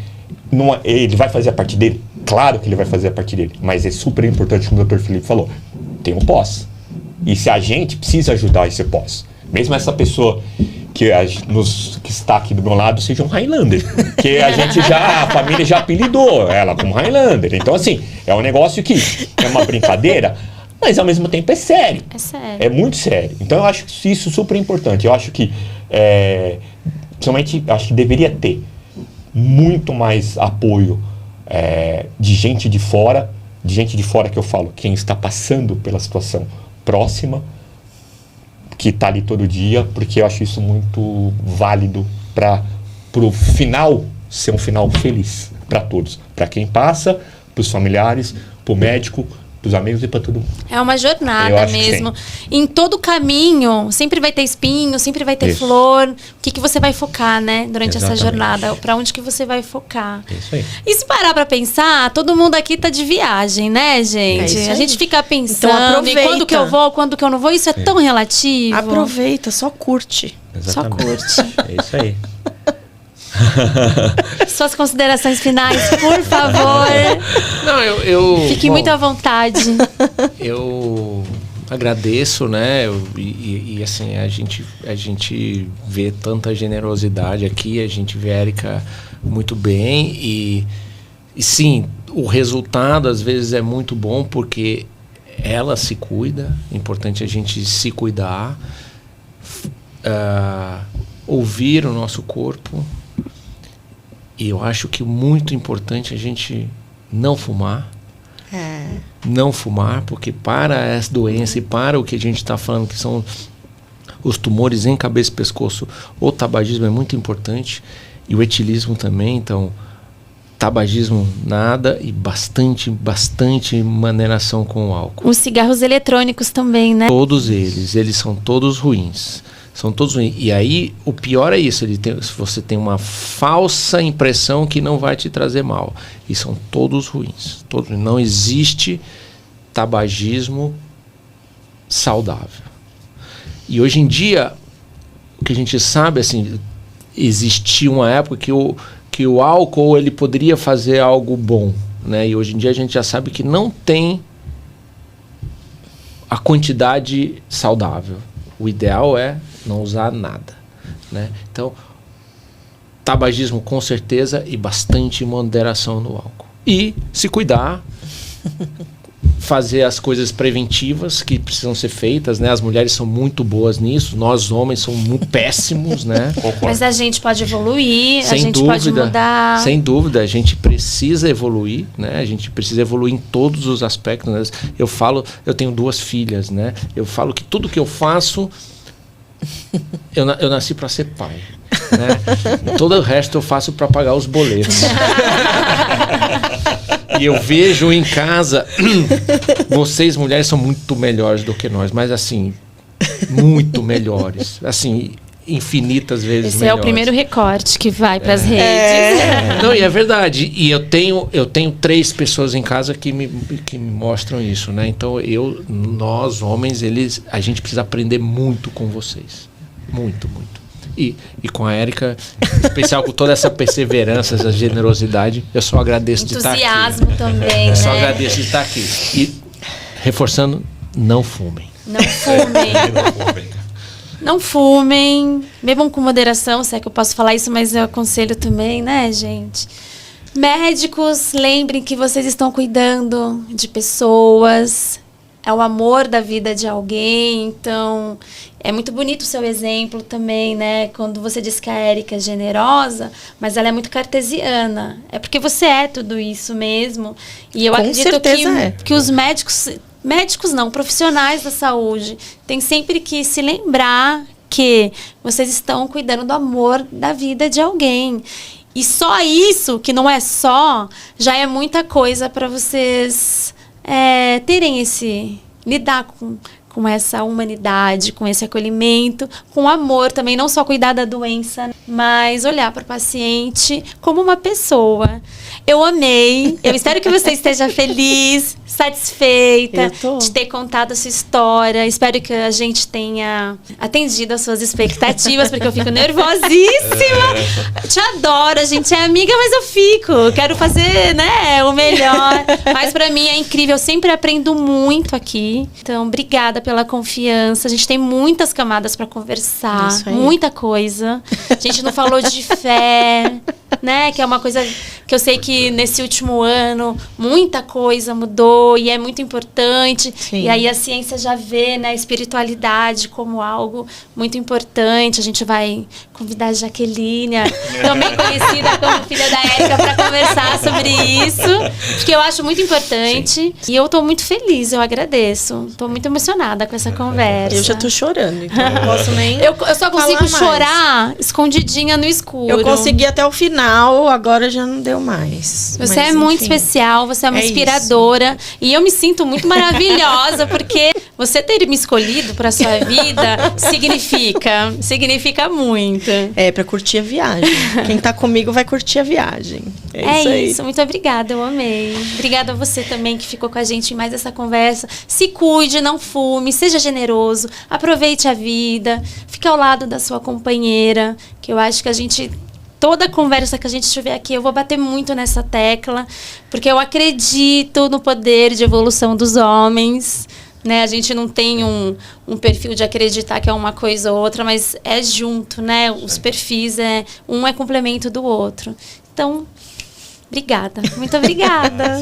Speaker 4: ele vai fazer a parte dele. Claro que ele vai fazer a parte dele, mas é super importante, como o Dr. Felipe falou, tem um pós. E se a gente precisa ajudar esse pós, mesmo essa pessoa que está aqui do meu lado seja um Highlander, que a família já apelidou ela como Highlander. Então, assim, é um negócio que é uma brincadeira, mas ao mesmo tempo é sério.
Speaker 1: É sério.
Speaker 4: É muito sério. Então, eu acho isso super importante. Eu acho que, principalmente, acho que deveria ter muito mais apoio de gente de fora que eu falo, quem está passando pela situação próxima, que está ali todo dia, porque eu acho isso muito válido para o final ser um final feliz para todos. Para quem passa, para os familiares, para o médico, para os amigos e para todo mundo.
Speaker 1: É uma jornada mesmo. Em todo caminho, sempre vai ter espinho, sempre vai ter flor. O que você vai focar, né? Durante essa jornada. Para onde que você vai focar.
Speaker 4: Isso aí.
Speaker 1: E se parar para pensar, todo mundo aqui tá de viagem, né, gente? A gente fica pensando,
Speaker 2: então, aproveita.
Speaker 1: Quando que eu vou, quando que eu não vou. Isso é tão relativo.
Speaker 2: Aproveita, só curte.
Speaker 4: Exatamente.
Speaker 1: Só curte.
Speaker 4: É isso aí.
Speaker 1: Suas considerações finais, por favor.
Speaker 3: Não,
Speaker 1: Fique muito à vontade.
Speaker 3: Eu agradeço, né? E assim, a gente vê tanta generosidade aqui, a gente vê a Erika muito bem e sim, o resultado às vezes é muito bom porque ela se cuida, é importante a gente se cuidar, ouvir o nosso corpo. E eu acho que muito importante a gente não fumar. Não fumar, porque para essa doença e para o que a gente está falando, que são os tumores em cabeça e pescoço, o tabagismo é muito importante. E o etilismo também. Então, tabagismo nada e bastante maneiração com o álcool.
Speaker 1: Os cigarros eletrônicos também, né?
Speaker 3: Todos eles são todos ruins. São todos ruins. E aí, o pior é isso. Se você tem uma falsa impressão que não vai te trazer mal. E são todos ruins. Não existe tabagismo saudável. E hoje em dia, o que a gente sabe, assim, existia uma época que o álcool ele poderia fazer algo bom, né? E hoje em dia a gente já sabe que não tem a quantidade saudável. O ideal é não usar nada, né? Então, tabagismo com certeza e bastante moderação no álcool. E se cuidar, fazer as coisas preventivas que precisam ser feitas, né? As mulheres são muito boas nisso, nós homens somos muito péssimos, né?
Speaker 1: Mas a gente pode evoluir, a gente pode mudar.
Speaker 3: Sem dúvida, a gente precisa evoluir, né? A gente precisa evoluir em todos os aspectos, né? Eu tenho 2 filhas, né? Eu falo que tudo que eu faço, eu nasci para ser pai, né? Todo o resto eu faço para pagar os boletos. E eu vejo em casa, vocês mulheres são muito melhores do que nós, mas assim, muito melhores. Assim, infinitas vezes
Speaker 1: Esse
Speaker 3: melhores.
Speaker 1: é o primeiro recorte que vai para as redes.
Speaker 3: Não, e é verdade. E eu tenho 3 pessoas em casa que me mostram isso, né? Então nós homens, a gente precisa aprender muito com vocês. Muito, muito. E com a Érica, em especial com toda essa perseverança, essa generosidade, eu só agradeço de estar aqui.
Speaker 1: Entusiasmo também, né?
Speaker 3: Só agradeço de estar aqui. E reforçando, não fumem.
Speaker 1: Não fumem. Não fumem, bebam com moderação, se é que eu posso falar isso, mas eu aconselho também, né, gente? Médicos, lembrem que vocês estão cuidando de pessoas, é o amor da vida de alguém, então é muito bonito o seu exemplo também, né? Quando você diz que a Érica é generosa, mas ela é muito cartesiana, é porque você é tudo isso mesmo, e eu acredito que os médicos não, profissionais da saúde, tem sempre que se lembrar que vocês estão cuidando do amor da vida de alguém. E só isso, que não é só, já é muita coisa para vocês terem lidar com essa humanidade, com esse acolhimento, com amor também, não só cuidar da doença, mas olhar para o paciente como uma pessoa. Eu amei, eu espero que você esteja feliz, satisfeita de ter contado a sua história. Espero que a gente tenha atendido as suas expectativas, porque eu fico nervosíssima. Te adoro, a gente é amiga, mas eu quero fazer, né, o melhor. Mas pra mim é incrível, eu sempre aprendo muito aqui. Então, obrigada pela confiança. A gente tem muitas camadas pra conversar, muita coisa. A gente não falou de fé, né, que é uma coisa que eu sei que nesse último ano muita coisa mudou e é muito importante. Sim. E aí a ciência já vê, né, a espiritualidade como algo muito importante. A gente vai convidar a Jaqueline, também conhecida como filha da Érica, para conversar sobre isso, porque eu acho muito importante. Sim. E eu tô muito feliz, eu agradeço. Tô muito emocionada com essa conversa.
Speaker 2: Eu já tô chorando, então não posso nem
Speaker 1: eu só consigo chorar escondidinha no escuro.
Speaker 2: Eu consegui até o final, agora já não deu mais.
Speaker 1: Você é muito especial, você é uma inspiradora. Isso. E eu me sinto muito maravilhosa, porque você ter me escolhido para sua vida significa muito.
Speaker 2: É, para curtir a viagem. Quem tá comigo vai curtir a viagem. É isso.
Speaker 1: Muito obrigada, eu amei. Obrigada a você também que ficou com a gente em mais essa conversa. Se cuide, não fume, seja generoso, aproveite a vida, fique ao lado da sua companheira, que eu acho que toda conversa que a gente tiver aqui, eu vou bater muito nessa tecla, porque eu acredito no poder de evolução dos homens, né? A gente não tem um perfil de acreditar que é uma coisa ou outra, mas é junto, né? Os perfis, um é complemento do outro. Então, obrigada. Muito obrigada.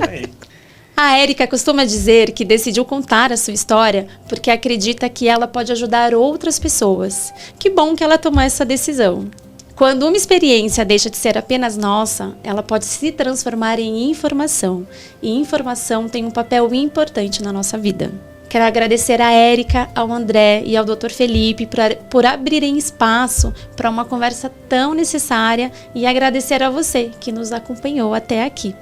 Speaker 1: A Érica costuma dizer que decidiu contar a sua história porque acredita que ela pode ajudar outras pessoas. Que bom que ela tomou essa decisão. Quando uma experiência deixa de ser apenas nossa, ela pode se transformar em informação. E informação tem um papel importante na nossa vida. Quero agradecer a Érica, ao André e ao Dr. Felipe por abrirem espaço para uma conversa tão necessária e agradecer a você que nos acompanhou até aqui.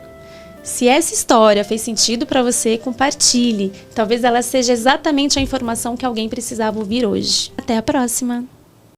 Speaker 1: Se essa história fez sentido para você, compartilhe. Talvez ela seja exatamente a informação que alguém precisava ouvir hoje. Até a próxima!